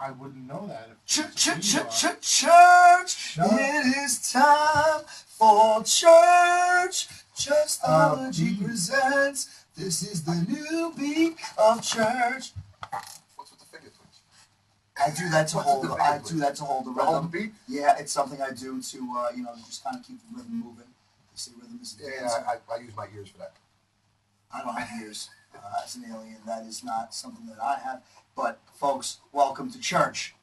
I wouldn't know that. Church, it is time for church. Chestology presents. This is the new beat of church. What's with the finger twitch? I do that to hold. I do that to hold the rhythm. Hold the beat? Yeah, it's something I do to just kind of keep the rhythm moving. They say rhythm is a dance. Yeah, I use my ears for that. I don't have ears. As an alien, that is not something that I have. But folks, welcome to church.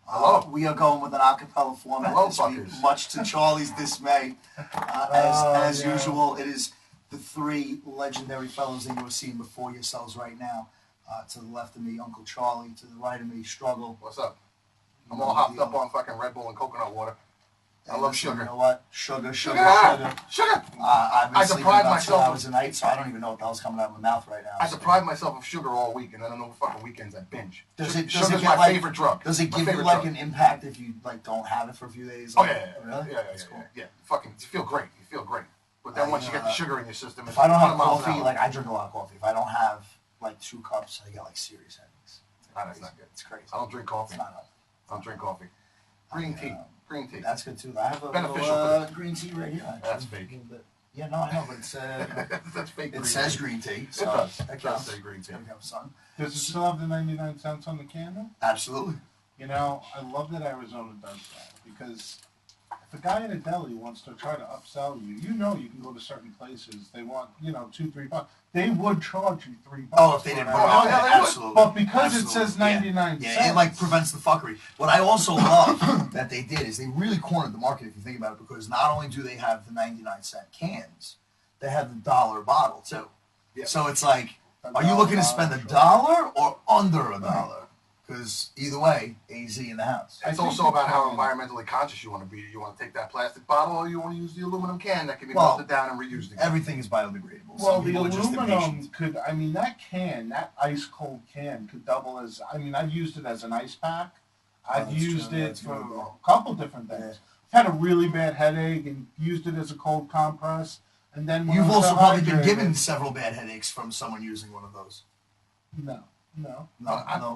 Hello. We are going with an a cappella format Hello, this week, fuckers. much to Charlie's dismay. As usual, it is the three legendary fellows that you are seeing before yourselves right now. To the left of me, Uncle Charlie. To the right of me, Struggle. What's up? I'm all hopped up on fucking Red Bull and coconut water. I love sugar. You know what? Sugar. I deprive myself 2 hours a night, so I don't even know what the hell's coming out of my mouth right now. I deprive myself of sugar all week, and then on the fucking weekends I binge. Sugar's my favorite drug. Does it give you like an impact if you like don't have it for a few days? Oh yeah. Really? Yeah. Fucking, you feel great. But then once you get the sugar in your system, if I don't have coffee, like I drink a lot of coffee. If I don't have like 2 cups, I get like serious headaches. That's not good. It's crazy. I don't drink coffee. It's not I don't drink coffee. Green tea. That's good too. I have a beneficial little, green tea right here. Actually. That's fake. Yeah, no, I know, but it's that's fake. It says green tea. So it does say green tea. Son. Does it still have the 99 cents on the can though? Absolutely. You know, I love that Arizona does that because if a guy in a deli wants to try to upsell you, you know you can go to certain places. They want, $2-3. They would charge you $3. Oh, if they didn't. Absolutely. But because it says 99 cents, it like prevents the fuckery. What I also love that they did is they really cornered the market. If you think about it, because not only do they have the 99-cent cans, they have the $1 bottle too. Yeah. So it's like, are you looking to spend $1 or under $1? Because either way, AZ in the house. It's also about how environmentally conscious you want to be. You want to take that plastic bottle, or you want to use the aluminum can that can be melted down and reused again. Everything is biodegradable. Well, the aluminum could, that ice cold can could double as, I've used it as an ice pack. I've used it for a couple different things. I've had a really bad headache and used it as a cold compress. And then you've also probably been given several bad headaches from someone using one of those. No.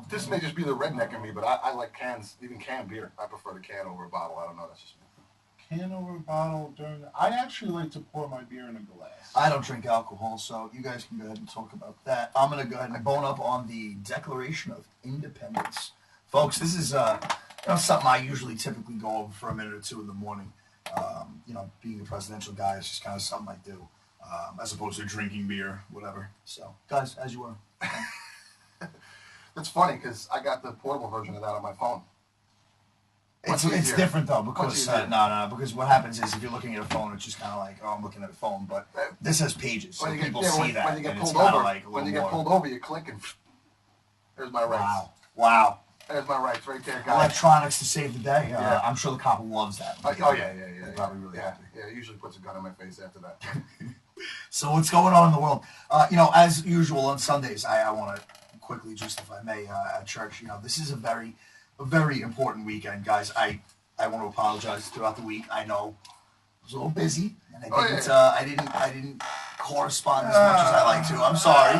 This may just be the redneck in me, but I like cans, even canned beer. I prefer the can over a bottle. I don't know, that's just me. Can over a bottle I actually like to pour my beer in a glass. I don't drink alcohol, so you guys can go ahead and talk about that. I'm going to go ahead and bone up on the Declaration of Independence. Folks, this is something I usually typically go over for a minute or two in the morning. Being a presidential guy is just kind of something I do, as opposed to drinking beer, whatever. So, guys, as you were. It's funny because I got the portable version of that on my phone. It's different though because because what happens is if you're looking at a phone, it's just kind of like, oh, I'm looking at a phone, but this has pages, so people see that. When you get pulled over, you click and there's my rights. Wow. There's my rights right there, guys. Electronics to save the day. I'm sure the cop loves that. They're probably really happy. Yeah, he usually puts a gun in my face after that. So what's going on in the world? As usual on Sundays, I want to quickly, just if I may, at church, this is a very important weekend, guys. I want to apologize throughout the week. I know I was a little busy, and I didn't correspond as much as I like to. I'm sorry.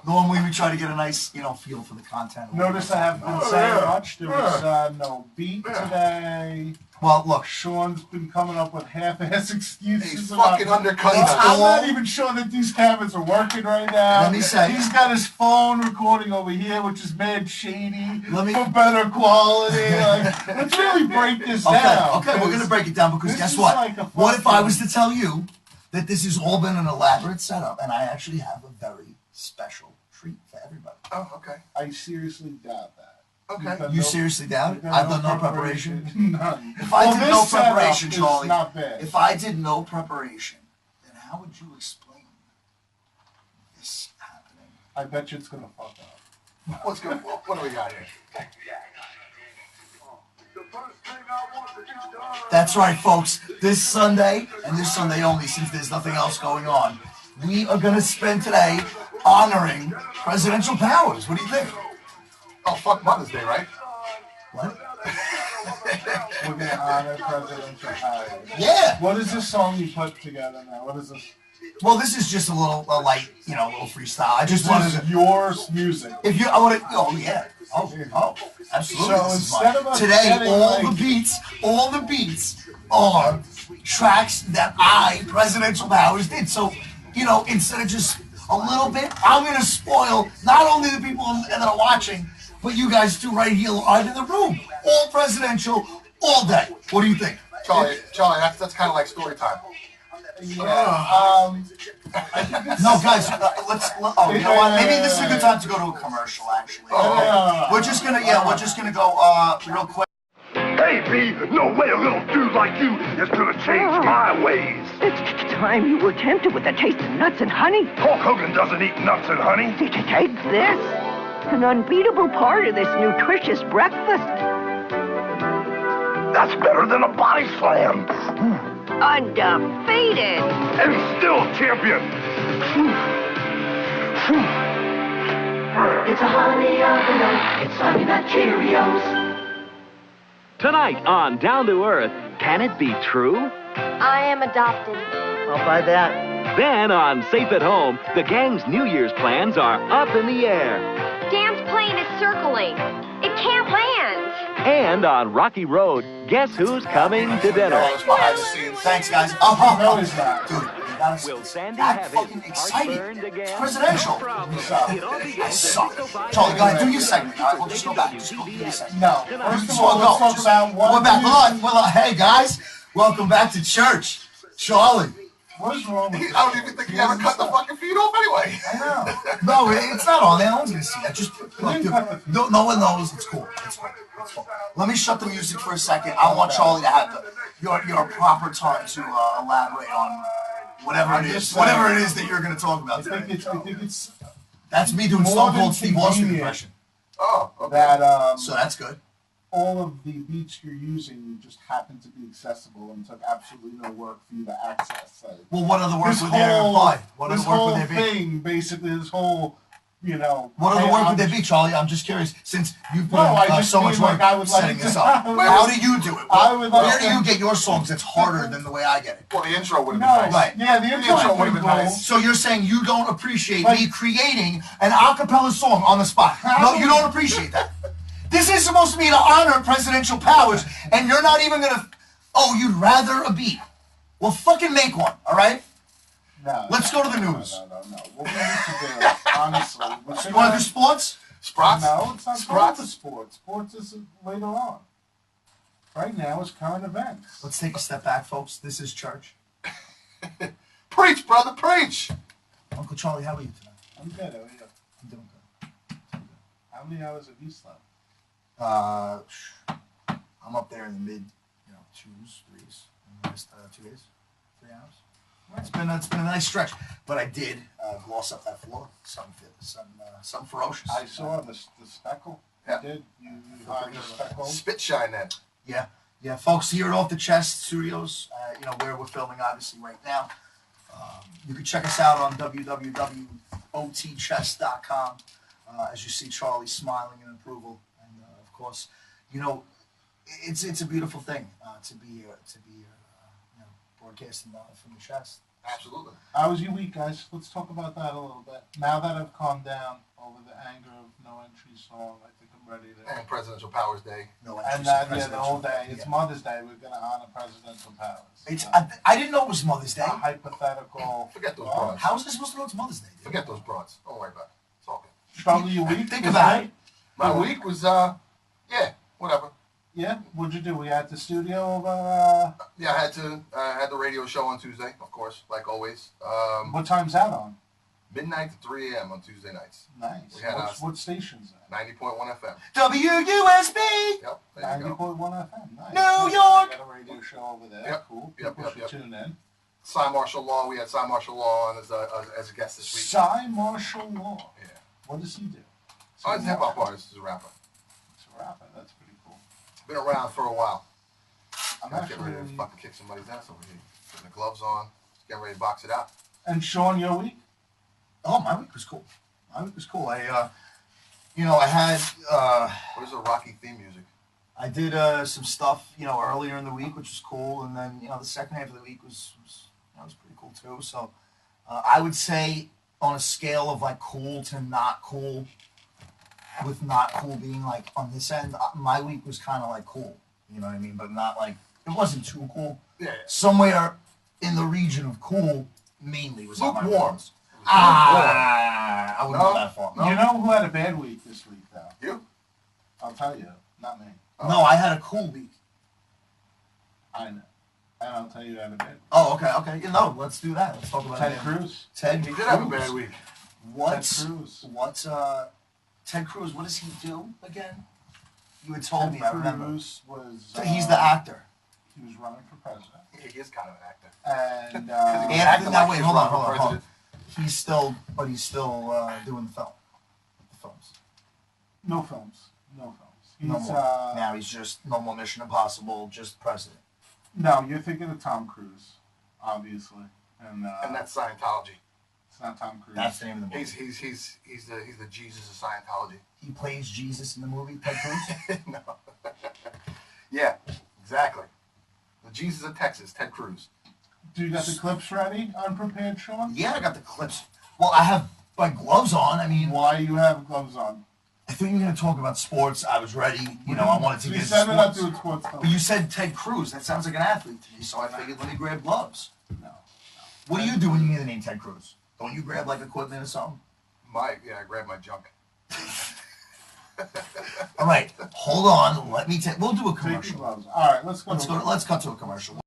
Normally we try to get a nice, feel for the content. Notice I haven't been saying much. There was no beat today. Well, look, Sean's been coming up with half-ass excuses. He's fucking undercutting us. I'm not even sure that these cameras are working right now. Let me say, he's got his phone recording over here, which is mad shady for better quality. Let's really break this down. Okay, we're gonna break it down because guess what? What if I was to tell you that this has all been an elaborate setup, and I actually have a very special treat for everybody? Oh, okay. I seriously doubt that. Okay. You seriously doubt it? I've done no preparation. None. If I did no preparation, Charlie, not bad. if I did no preparation, then how would you explain this happening? I bet you it's gonna fuck up. What's good? What do we got here? That's right, folks. This Sunday, and this Sunday only, since there's nothing else going on, we are going to spend today honoring presidential powers. What do you think? Oh, fuck Mother's Day, right? What? We're going to honor presidential powers. Yeah. What is this song you put together now? What is this? Well, this is just a light, a little freestyle. I just wanted to. Your music. If you, I want to. Oh yeah. Oh, absolutely. So instead of us today, getting, all the beats are tracks that Presidential Powers, did. So, instead of just a little bit, I'm gonna spoil not only the people that are watching, but you guys too, right here, right in the room. All presidential, all day. What do you think? Charlie, that's kind of like story time. Yeah. No, guys, you know what? Maybe this is a good time to go to a commercial, actually. We're just gonna go real quick. Hey, B, no way a little dude like you is gonna change my ways. It's time you were tempted with a taste of nuts and honey. Hulk Hogan doesn't eat nuts and honey. Take this. An unbeatable part of this nutritious breakfast. That's better than a body slam. Undefeated. And still champion. It's a honey of the nut. It's Honey Nut Cheerios. Tonight on Down to Earth, can it be true? I am adopted. I'll buy that. Then on Safe at Home, the gang's New Year's plans are up in the air. Dan's plane is circling. It can't land. And on Rocky Road, guess who's coming to dinner? Behind the scenes. Thanks, guys. Dude, you gotta Will Sandy act have fucking his excited. heart burned again? It's presidential. I suck. Charlie, go ahead, do your segment. All right, we'll just go back. Just go do your segment. No. First of all, let's talk about one. We're back. Hold on. Hey, guys. Welcome back to church. Charlie. What is wrong with you? I don't even think he ever cut the fucking feed off anyway. I know. No, it's not on there. No one's gonna see it. Just look, dude, no one knows. It's cool. It's cool. Let me shut the music for a second. I want Charlie to have your proper time to elaborate on whatever it is that you're gonna talk about today. I think it's That's me doing Stone Cold Steve Austin impression. Oh, okay. that So that's good. all of the beats you're using just happen to be accessible and took absolutely no work for you to access. Like, Well, what other work this would there imply? What this other work whole would there be? thing, basically, this whole, What other work would there be, Charlie? I'm just curious, since you've put No, I in just so mean, much work like, I would like setting to- this up. How do you do it? I would like Where do to- you get your songs that's harder than the way I get it? Well, the intro would have been No, nice. Right. yeah, the intro would have been nice. So you're saying you don't appreciate Like- me creating an a cappella song on the spot? No, you don't appreciate that. This is supposed to be to honor presidential powers, and you're not even gonna. Oh, you'd rather a beat? Well, fucking make one, all right? No. Let's go to the news. No. What we need to do, honestly, You want to do sports? Sprots? No, it's not Sprots? going to sports. Sports is later on. Right now is current events. Let's take a step back, folks. This is church. Preach, brother, preach. Uncle Charlie, how are you tonight? I'm good. How are you? I'm doing good. How many hours have you slept? I'm up there in the mid, twos, threes. In the last 2 days, 3 hours. It's been a nice stretch, but I did gloss up that floor. Something ferocious. I saw the speckle. Yeah. You did. You hired the speckle. Spit shine then. Yeah, folks, here at Off the Chest Studios, where we're filming obviously right now. You can check us out on www.otchest.com. As you see Charlie smiling in approval, and of course, it's a beautiful thing to be here, broadcasting from the chest. Absolutely. How was your week, guys? Let's talk about that a little bit. Now that I've calmed down over the anger of no entry song, I think I'm ready to. And Presidential Powers Day. No And entries, the whole day. It's yeah. Mother's Day. We're going to honor presidential powers. I didn't know it was Mother's Day. A hypothetical. Forget those broads. How is it supposed to know it's Mother's Day? Dude? Forget those broads. Don't worry about it. It's all good. Probably your week. Think was about good? it. My week was, whatever. Yeah. What'd you do? We at the studio over. Yeah, I had the radio show on Tuesday, of course, like always. What time's that on? Midnight to 3 a.m. on Tuesday nights. Nice. We had What station's that? 90.1 FM. WUSB. Yep, there you go. 90.1 FM. Nice. New York. Got a radio show over there. Yep. Cool. Yep, People yep, should tune in. Cy Martial Law. We had Cy Martial Law on as a guest this week. Cy Martial Law. Yeah. What does he do? Oh, he's a hip-hop artist. He's a rapper. He's a rapper. That's pretty cool. Been around for a while. I'm Getting ready to actually. fucking kick somebody's ass over here. Putting the gloves on. Getting ready to box it out. And Sean, your week? Oh, my week was cool. I had. What is the Rocky theme music? I did some stuff, earlier in the week, which was cool, and then the second half of the week was pretty cool too. So, I would say on a scale of like cool to not cool, with not cool being like on this end, my week was kind of like cool. You know what I mean? But not like, it wasn't too cool. Yeah. Somewhere in the region of cool, mainly was on my Lukewarm. weeks. I wouldn't go that far. No. You know who had a bad week this week, though? You? I'll tell you, not me. No, I had a cool week. I know. And I'll tell you who had a bad week. Oh, okay. You know, let's do that. Let's talk about Ted it. Cruz. Ted He Cruz. did have a bad week. What's Ted Cruz. Ted Cruz? What does he do again? You had told me. I remember. Cruz was. He's the actor. He was running for president. Yeah, he is kind of an actor. And Wait, hold on. He's still doing the films. No films. He's, No more. Now he's just no more Mission Impossible, just president. No, you're thinking of Tom Cruise, obviously, and that's Scientology. It's not Tom Cruise. That's the name of the movie. He's the Jesus of Scientology. He plays Jesus in the movie, Ted Cruz? No. Yeah, exactly. The Jesus of Texas, Ted Cruz. Do you got the clips ready, unprepared, Sean? Yeah, I got the clips. Well, I have my gloves on. I mean, Why you have gloves on? I thought you were going to talk about sports. I was ready. You know, I wanted to You get said it up sports. to a sports film. But you said Ted Cruz. That sounds like an athlete to me, so I figured let me grab gloves. No. What do you do when you hear the name Ted Cruz? Don't you grab like equipment or something? I grabbed my junk. All right, hold on. Let me take. We'll do a Take your commercial. gloves. All right, let's go. Let's cut to a commercial.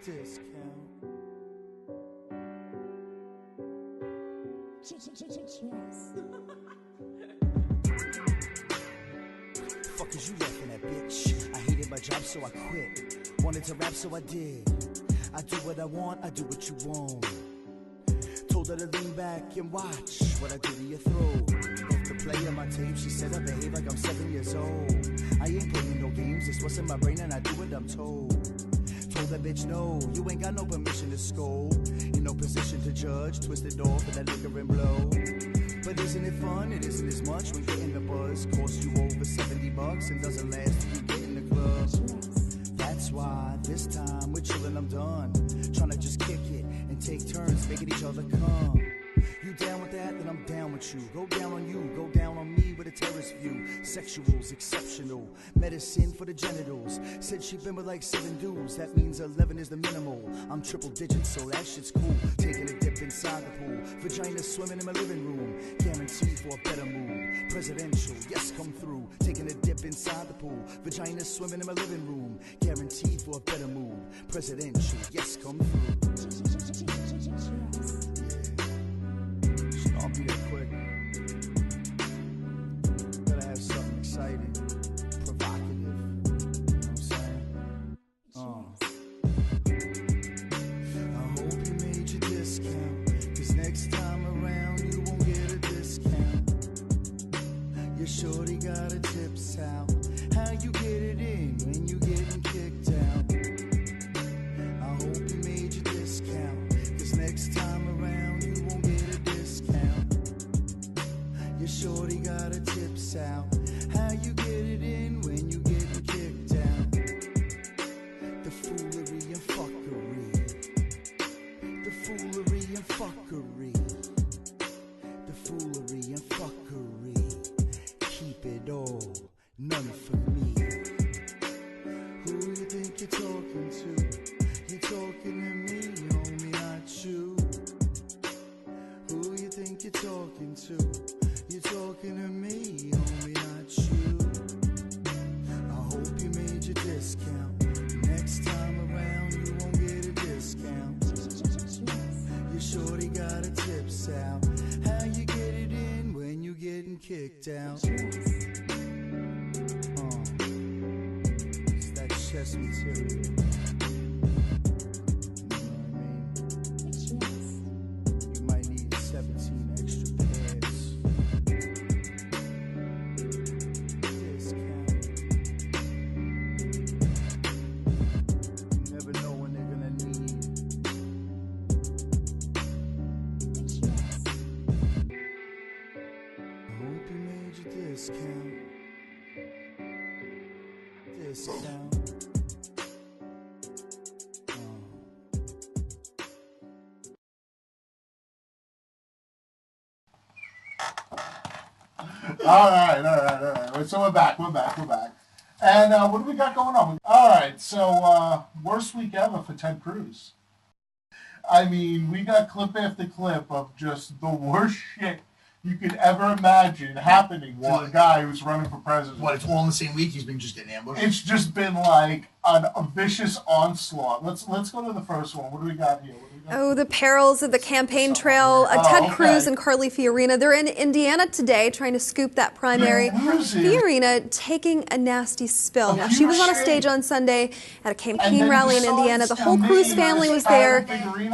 Discount. Fuck is you laughing at, bitch? I hated my job, so I quit. Wanted to rap, so I did. I do what I want, I do what you want. Told her to lean back and watch what I do to your throat. If the play on my tape, she said I behave like I'm 7 years old. I ain't playing no games, it's what's in my brain and I do what I'm told. Told that bitch no, you ain't got no permission to scold. In no position to judge, twist it off with that liquor and blow. But isn't it fun? It isn't as much when getting the buzz costs you over $70 and doesn't last till you get in the club. That's why this time we're chillin', I'm done. Tryna just kick it and take turns making each other come. You down with that? Then I'm down with you. Go down on you, go down on me with a terrorist view. Sexual's exceptional, medicine for the genitals. Said she been with like 7 dudes, that means 11 is the minimal. I'm triple digits, so that shit's cool. Taking a dip inside the pool, vagina swimming in my living room. Guaranteed for a better mood. Presidential, yes, come through. Taking a dip inside the pool, vagina swimming in my living room. Guaranteed for a better mood. Presidential, yes, come through. I'll be there quick. Gotta have something exciting, provocative. You know what I'm saying? I hope you made your discount, 'cause next time around you won't get a discount. Your shorty got a tips out. How you get it in when you getting kicked out? I hope you made your discount, 'cause next time around you won't get a discount. Your shorty got her tips out. How you get it in when you getting kicked out? The foolery and fuckery. The foolery and fuckery. The foolery and fuckery. Keep it all, none for me. Who you think you're talking to? You're talking to me, homie, not you. Who you think you're talking to? You're talking to me, homie, not you. I hope you made your discount. Next time around, you won't get a discount. Your shorty got her tips out. How you get it in when you getting kicked out? It's that chest material. You might need 17 extra pairs. Discount. You never know when they're gonna need. I hope you made your discount. sit down. All right. So we're back. And what do we got going on? All right, so worst week ever for Ted Cruz. I mean, we got clip after clip of just the worst shit you could ever imagine happening to a guy who's running for president. What, it's all in the same week? He's been just getting ambushed? It's just been like a vicious onslaught. Let's go to the first one. What do we got here? Oh, the perils of the campaign trail. Ted Cruz and Carly Fiorina, they're in Indiana today trying to scoop that primary. Fiorina taking a nasty spill. Now, she was on a stage on Sunday at a campaign rally in Indiana. The whole Cruz family was there.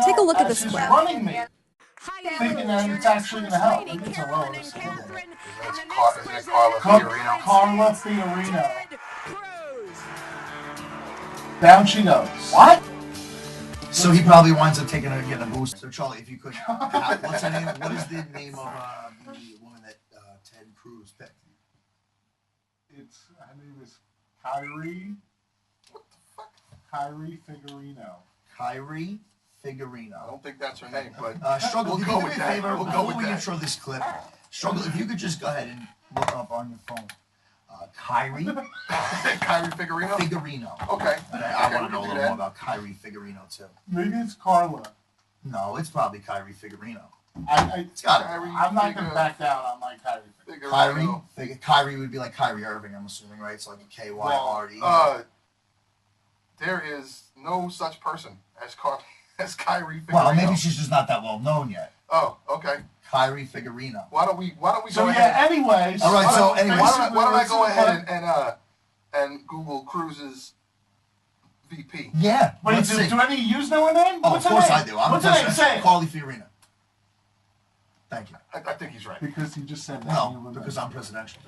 Take a look at this clip. Thinking that it's actually going to help. Maybe it's a low. Isn't it Carla Fiorina? Carla Fiorina. Down she goes. What? So he probably winds up getting a boost. So Charlie, if you could, what's her name? What is the name of the woman that Ted Cruz picked? Her name is Kyrie. What the fuck? Kyrie Figurino. Kyrie Figurino. I don't think that's her name, but Struggle, we'll can you go do me with a that. favor? We'll go Before with we that. intro this clip, Struggle, if you could just go ahead and look up on your phone. Kyrie Figurino? Figurino. Okay. I want to know a little more about Kyrie Figurino, too. Maybe it's Carla. No, it's probably Kyrie Figurino. It's got it. I'm not going to back down on my Kyrie Figurino. Kyrie would be like Kyrie Irving, I'm assuming, right? It's like a K-Y-R-E. There is no such person as Kyrie Figurino. Well, maybe she's just not that well known yet. Oh, okay. Kyrie Figurino. Why don't we go so ahead? Yeah, anyways. All right, so anyways. Why don't I go ahead and Google Cruz's VP? Yeah. Wait, do any of you know her name? Oh, What's of course her name? I do. I'm What's her name? Say it. Carly Fiorina. Thank you. I think he's right. Because he just said that. No, because I'm presidential.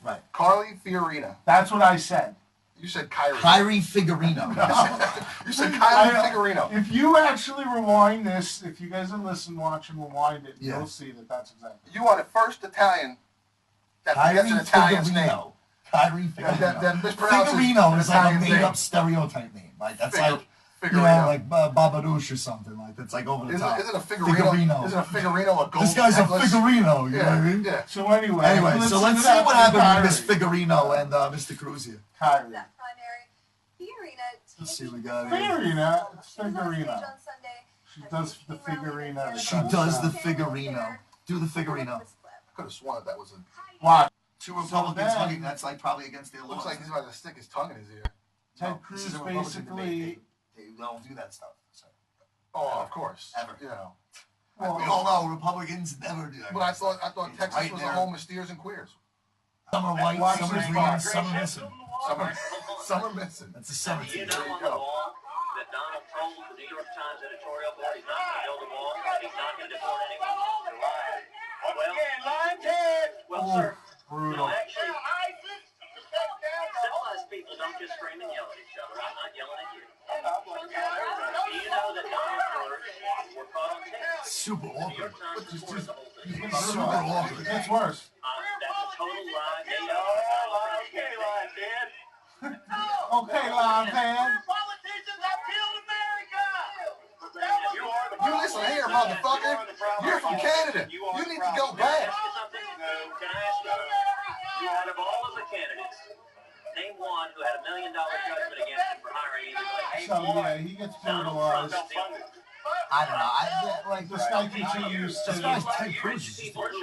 Right. Carly Fiorina. That's what I said. You said Kyrie. Kyrie Figurino. You said Kyrie Figurino. If you actually rewind this, if you guys are listening, watching, rewind it, you'll see that that's exactly. You are the first Italian that's an Italian's name. Kyrie Figurino. That mispronounces Figurino is like a Italian's made-up name. stereotype name. Like that's Figurino. like, you know, like Babadoosh or something. Like that's like over the top. Isn't a Figurino? Isn't a Figurino a gold? This guy's necklace? a Figurino. You know what I mean? Yeah. So anyway, so let's see what happened with Miss Figurino and Mr. Cruz here. Kyrie. Let's see what we got. Figurino. She does the Figurino. She does the Figurino. Do the Figurino. I could have sworn that was a. Watch. Two Republicans hugging. That's like probably against their laws. Looks like he's about to stick his tongue in his ear. Ted Cruz basically. They don't do that stuff. So. Oh, of course. Ever. You know. Well, we all know Republicans never do that. But I thought Texas was a home of steers and queers. Some are white, some are green, some are missing. Some are missing. That's a 17. You know on the wall that Donald told the New York Times editorial board he's not going to build a wall, he's not going to deport anyone. Well, sir, brutal. no, actually, civilized people don't just scream and yell at each other. I'm not yelling at you. Do you know that Donald Trump were caught on tape? Super awkward. Super awkward. It's worse. That's a total lie. Okay, line man. You listen here, motherfucker. You're from Canada. You need to go back. Can I ask you, out of all of the candidates, name one who had $1 million judgment against him for hiring either. So yeah, he gets brutalized. I don't know. This guy continues to. This guy's Ted Cruz. Where's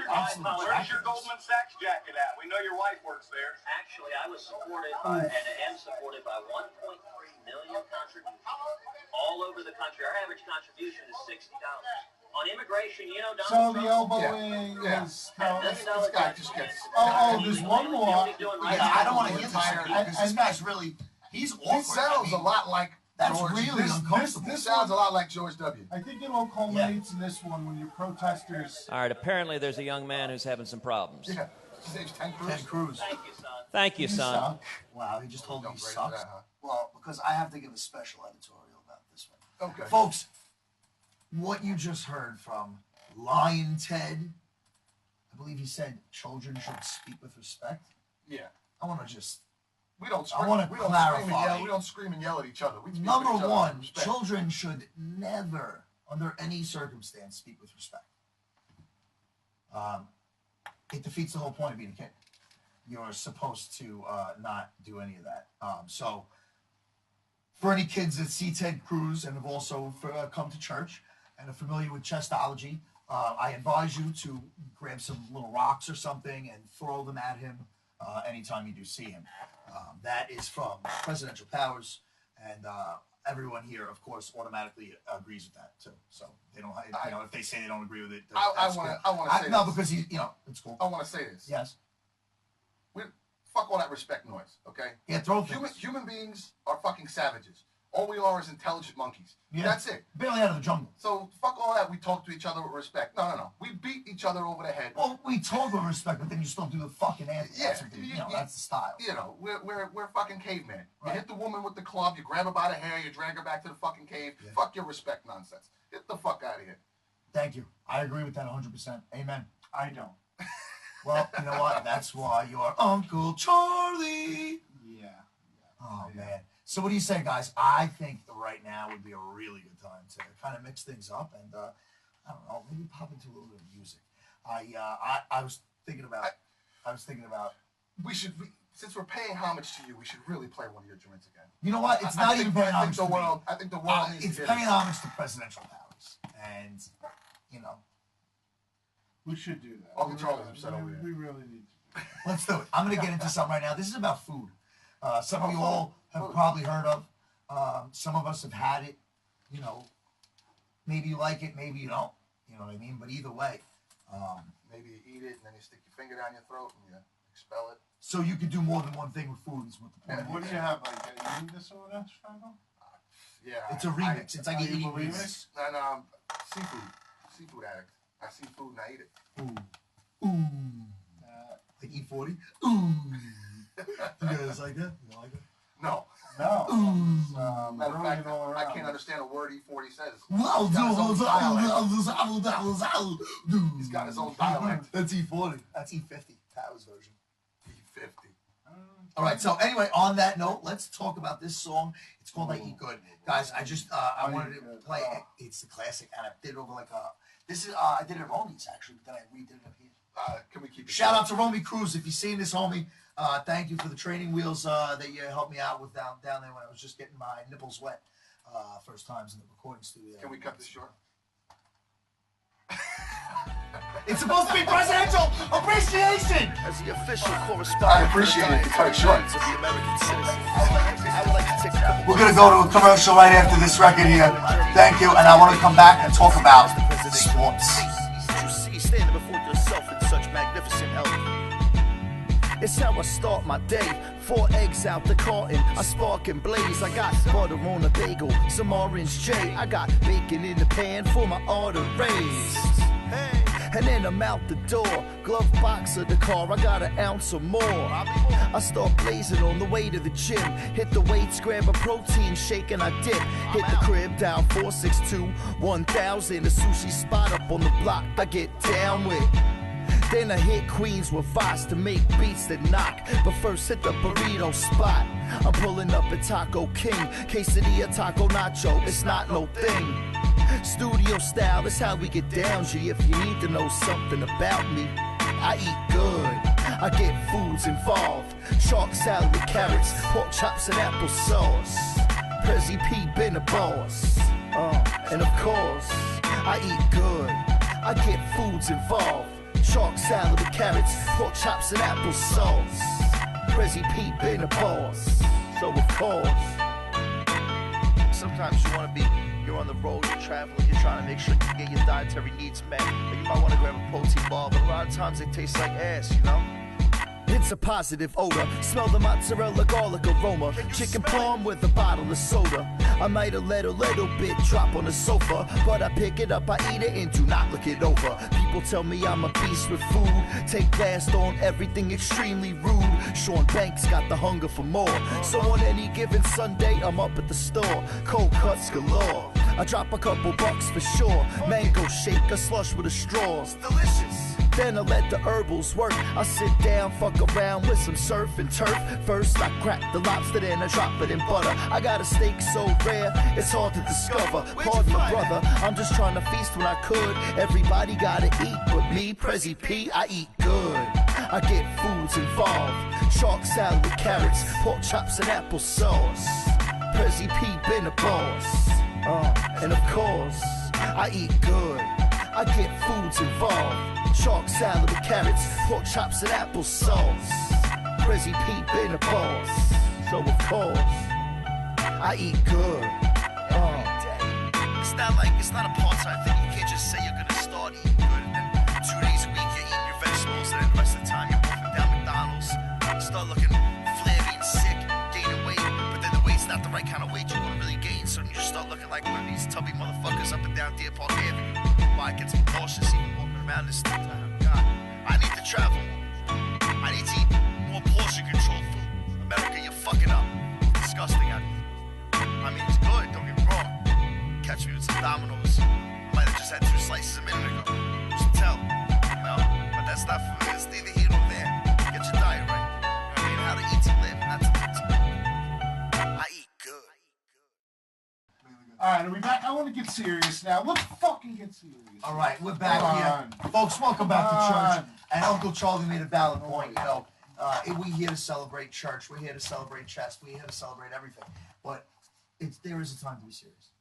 your Goldman Sachs jacket at? We know your wife works there. Actually, I was supported by, and am supported by 1.3 million contributions all over the country. Our average contribution is $60. On immigration, you know, So Donald the elbowing is. This guy just gets. Oh, there's one more. Yeah, I don't want to hear this because this guy's really. He's awkward. He sounds a lot like. That's George, really uncomfortable. This sounds a lot like George W. I think it all culminates in this one when your protesters. All right, apparently there's a young man who's having some problems. Yeah, his name's Ted Cruz. Ted Cruz. Thank you, son. Wow, he just told me he sucks. That, huh? Well, because I have to give a special editorial about this one. Okay. Folks, what you just heard from Lion Ted, I believe he said children should speak with respect. Yeah. I want to just We don't I want to clarify. We don't scream and yell at each other. We speak Number with each other one, with respect. children should never, under any circumstance, speak with respect. It defeats the whole point of being a kid. You're supposed to not do any of that. So, for any kids that see Ted Cruz and have also come to church and are familiar with Chestology, I advise you to grab some little rocks or something and throw them at him anytime you do see him. That is from presidential powers, and everyone here, of course, automatically agrees with that too. So they don't, if they say they don't agree with it, I want to say no, this. because it's cool. I want to say this. Yes. Fuck all that respect noise, okay? Yeah, throw things. Human beings are fucking savages. All we are is intelligent monkeys. Yeah. That's it. Barely out of the jungle. So fuck all that. We talk to each other with respect. No. We beat each other over the head. Well, we talk with respect, but then you still do the fucking anthem. Yeah, that's the style. We're fucking cavemen. Right. You hit the woman with the club, you grab her by the hair, you drag her back to the fucking cave. Yeah. Fuck your respect nonsense. Get the fuck out of here. Thank you. I agree with that 100%. Amen. I don't. Well, you know what? That's why you're Uncle Charlie. Yeah. Oh, man. So what do you say, guys? I think right now would be a really good time to kind of mix things up and, I don't know, maybe pop into a little bit of music. I was thinking about... Since we're paying homage to you, we should really play one of your joints again. You know what? It's not even paying homage to me. I think the world needs to It's paying homage to presidential powers. And, we should do that. Uncle Charlie's upset over here. We really need to. Let's do it. I'm going to get into something right now. This is about food. Some of you all have probably heard of. Some of us have had it. Maybe you like it, maybe you don't. You know what I mean? But either way. Maybe you eat it and then you stick your finger down your throat and you expel it. So you can do more than one thing with food is what the point is. What do you have, like an eating disorder, Chicago? Yeah. It's a remix. It's like an eating remix. And seafood addict. I see food and I eat it. Ooh. Like E40? Ooh. You guys like that? You don't like it? No. Matter of fact, I can't understand a word E40 says. He's got his own dialect. That's E40. That's E50. Powers version. E50. All right. So anyway, on that note, let's talk about this song. It's called "I Eat Good," guys. I wanted to play it. It's the classic, and I did it over like a. This is I did it at Romy's actually, but then I redid it up here. Can we keep it? Shout out to Romy Cruz if you've seen this, homie. Thank you for the training wheels that you helped me out with down there when I was just getting my nipples wet first times in the recording studio. Can we cut this short? It's supposed to be presidential appreciation. As the official correspondent, I appreciate it. Cut it short. of the American citizens, I would like to take a couple. We're gonna go to a commercial right after this record here. Thank you, and I want to come back and talk about sports. You see, standing before yourself in such magnificent health. It's how I start my day. 4 eggs out the carton, I spark and blaze. I got butter on a bagel, some orange J. I got bacon in the pan for my arteries. And then I'm out the door, glove box of the car, I got an ounce or more. I start blazing on the way to the gym. Hit the weights, grab a protein shake and I dip. Hit the crib, down 462-1000. A sushi spot up on the block, I get down with. Then I hit Queens with Voss to make beats that knock. But first hit the burrito spot. I'm pulling up at Taco King. Quesadilla, taco nacho, it's not no thing. Studio style, that's how we get down, G. If you need to know something about me, I eat good. I get foods involved. Shark salad with carrots, pork chops and applesauce. Prezi P been a boss. And of course, I eat good. I get foods involved. Shark salad with carrots, pork chops and applesauce. Prezi P been a boss. So of course, sometimes you want to be, you're on the road, you're traveling, you're trying to make sure you get your dietary needs met. Or you might want to grab a protein bar, but a lot of times they taste like ass, you know? It's a positive odor. Smell the mozzarella garlic aroma. Chicken parm with a bottle of soda. I might have let a little bit drop on the sofa, but I pick it up, I eat it, and do not look it over. People tell me I'm a beast with food. Take blast on everything extremely rude. Sean Banks got the hunger for more. So on any given Sunday, I'm up at the store. Cold cuts galore. I drop a couple bucks for sure. Mango shake, a slush with a straws. Delicious. then I let the herbals work. I sit down, fuck around with some surf and turf. First I crack the lobster, then I drop it in butter. I got a steak so rare, it's hard to discover. Pardon my brother, I'm just trying to feast when I could. Everybody gotta eat, but me, Prezi P, I eat good. I get foods involved. Shark salad with carrots, pork chops and applesauce. Prezi P been a boss. And of course, I eat good. I get foods involved. Shark salad with carrots, pork chops and applesauce. Prezi P been a boss. So of course, I eat good. It's not a part-time thing. You can't just say you're gonna start eating good and then 2 days a week you're eating your vegetables and then the rest of the time you're walking down McDonald's. Start looking flabby and sick, gaining weight, but then the weight's not the right kind of weight you want to really gain, so you just start looking like one of these tubby motherfuckers up and down Deer Park Avenue. Why it gets me cautious even walking around this stuff. God, I need to travel. I need to eat more portion-controlled food. America, you're fucking up. It's disgusting out here. I mean, it's good, don't get me wrong. Catch me with some Domino's. I might have just had 2 slices a minute ago. Just tell, you know? But that's not for me. It's neither here nor there. Get your diet right. You know what I mean? How to eat to live, not to live to live. I eat good. All right, are we back? I want to get serious now. Let's fucking get serious. All right, we're back here. Folks, welcome back to church. And Uncle Charlie made a valid point. You know, we're here to celebrate church. We're here to celebrate chest. We're here to celebrate everything. But there is a time to be serious.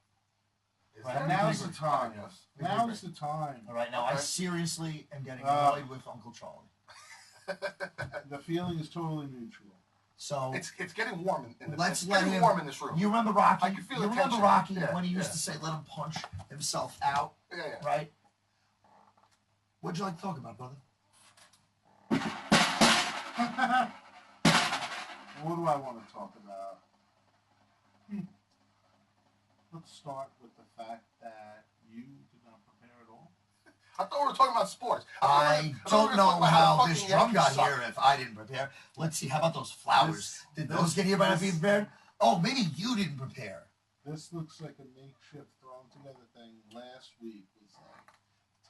Right, now's the time. Now's the time. All right, now I seriously am getting annoyed with Uncle Charlie. The feeling is totally neutral. So it's getting warm let's let him. Warm in this room. You remember Rocky? I can feel you the remember tension. Rocky when he used to say, "Let him punch himself out." Yeah. Right. What'd you like to talk about, brother? What do I want to talk about? Let's start with the fact that you did not prepare at all. I thought we were talking about sports. I don't know how this drum got here if I didn't prepare. Let's see. How about those flowers? Did those get here by not being prepared? Oh, maybe you didn't prepare. This looks like a makeshift thrown together thing. Last week was like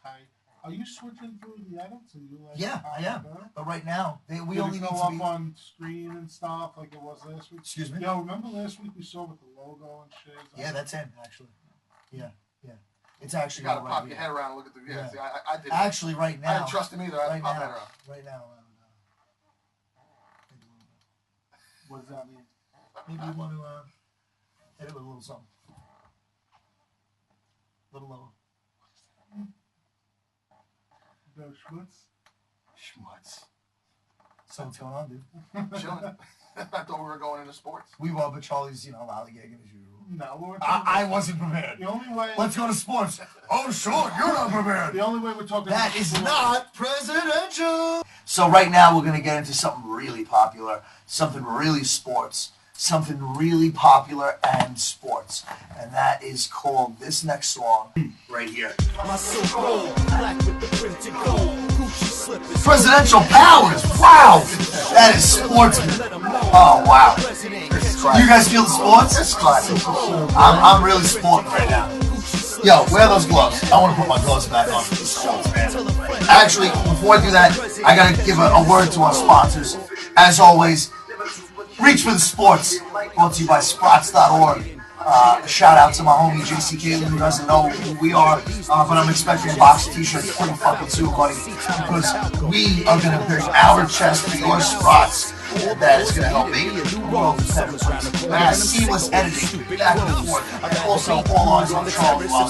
tight. Are you switching through the edits? Are you like? Yeah, I am. But right now, we Did only it need go to up be on screen and stuff like it was last week. Excuse me? Yo, remember last week we saw with the logo and shit? Yeah, that's in actually. Yeah. It's actually. You gotta right pop here. your head around and look at the. Yeah. See, I did. Actually, right now. I didn't trust him either. I had to pop my head around. Right now. What does that mean? Maybe you want to hit it with a little something. A little lower. No schmutz? Schmutz. So what's going on, dude? Chilling. I thought we were going into sports. We were, but Charlie's, lollygagging as usual. No, I wasn't prepared. The only way. Let's go to sports. Oh, sure, you're not prepared. The only way we're talking that about is sports. not presidential. So right now we're going to get into something really popular, something really sports, something really popular and sports, and that is called this next song right here. Presidential powers. Wow, that is sportsman. Oh wow. You guys feel the sports? It's classic. I'm really sporting right now. Yo, wear those gloves. I want to put my gloves back on for the sports, man. Actually, before I do that, I gotta give a word to our sponsors. As always, Reach for the Sports, brought to you by Sprots.org. Shout out to my homie JC Caitlin, who doesn't know who we are, but I'm expecting a box of t-shirts pretty fucking soon, buddy, because we are going to bring our chest for your Sprots. That is going to help make the world better. I got seamless editing, back and forth, and also all eyes on Charlie while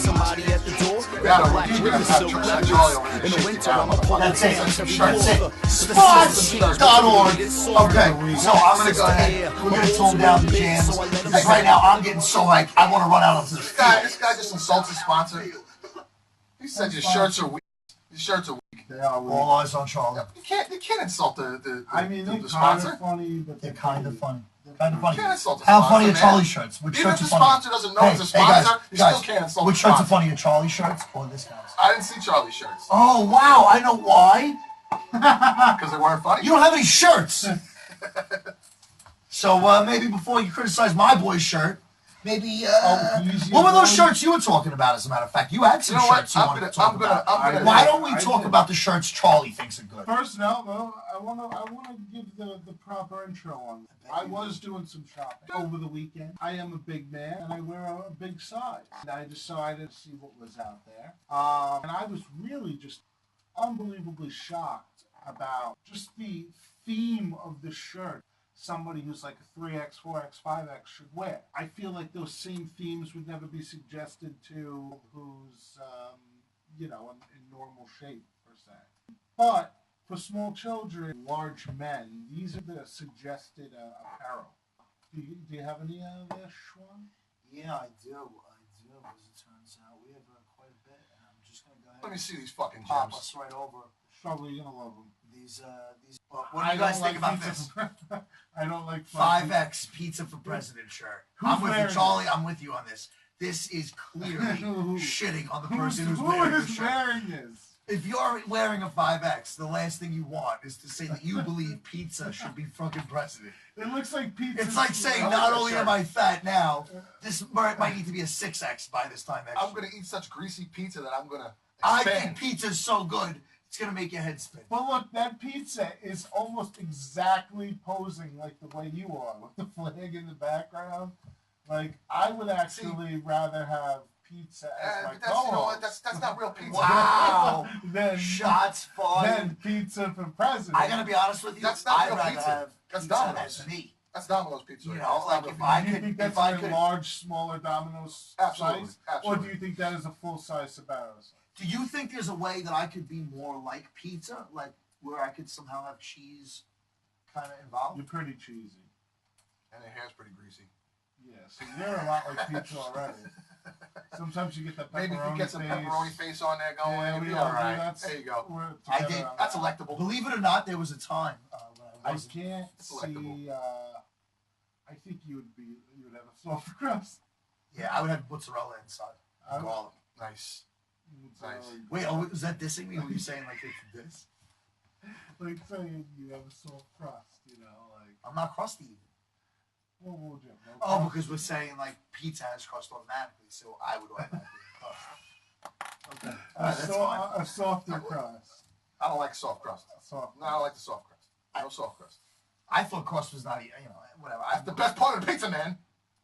That's it. Spots.org. Okay, so I'm going to go ahead. We're going to tone down the jams. Because right now I'm getting so like I want to run out onto the field. This guy just insults his sponsor. He said your shirts are weak. Your shirts are weak. They are weak. All eyes on Charlie. You can't insult the they're sponsor. Kind of funny, but they're kind of funny. Kind of funny. You can't insult the How sponsor, funny are man. Charlie shirts? Which Even shirts if the are funny? sponsor doesn't know it's a sponsor, you still can't insult Which the shirts are sponsor. funny? Are Charlie shirts or this guy's? I didn't see Charlie shirts. Oh wow, I know why. Because they weren't funny. You don't have any shirts. So maybe before you criticize my boy's shirt, maybe. Easy What were those Boy? shirts you were talking about? As a matter of fact, you had some shirts you wanted to talk about. Why don't we talk about the shirts Charlie thinks are good? First, no, I wanna give the proper intro on that. I was doing some shopping over the weekend. I am a big man, and I wear a big size. And I decided to see what was out there. And I was really just unbelievably shocked about just the theme of the shirt somebody who's like a 3X, 4X, 5X should wear. I feel like those same themes would never be suggested to who's, in normal shape, per se. But for small children, large men, these are the suggested apparel. Do you have any of this, Schwan? Yeah, I do. As it turns out, we have quite a bit, and I'm just gonna go ahead. Let me see these fucking pop gems. us right over. Probably you're gonna love them. These. What do you guys think about this? I don't like 5X Pizza for President shirt. I'm with you, Charlie. I'm with you on this. This is clearly shitting on the person who's wearing the shirt. Wearing this? If you're wearing a 5X, the last thing you want is to say that you believe pizza should be fucking president. It looks like pizza. It's like saying, not only am I fat now, this might need to be a 6X by this time next I'm going to eat such greasy pizza that I'm going to I think pizza's so good, it's going to make your head spin. But look, that pizza is almost exactly posing like the way you are, with the flag in the background. Like, I would actually rather have pizza as my co-host. That's not real pizza. Wow. Then shots fired. Then pizza for president. I gotta be honest with you. That's not I'd real rather pizza. have That's pizza Domino's. as me. That's Domino's pizza. You know, like if I could, do you think that's a large, smaller Domino's size, or do you think that is a full size Sbarro size? Do you think there's a way that I could be more like pizza, like where I could somehow have cheese kind of involved? You're pretty cheesy, and your hair's pretty greasy. Yeah, so you're a lot like pizza already. Sometimes you get that pepperoni Maybe if you get some pepperoni face on there going, yeah, you'll be we all all right. do. There you go. I did. That's electable. Believe it or not, there was a time when I can't see. I think you would have a soft crust. Yeah, I would have mozzarella inside. Garlic. Nice. Nice. Wait, was that dissing me? Were you saying like it's this? Like saying you have a soft crust, you know, like. I'm not crusty even. Well, we'll jump. Oh, because we're saying like pizza has crust automatically, so I would automatically crust. Okay. That's fine. A softer crust. I don't like soft crust. Soft. No, I don't like the soft crust. No soft crust. I thought crust was not, whatever. That's the best part of the pizza, man.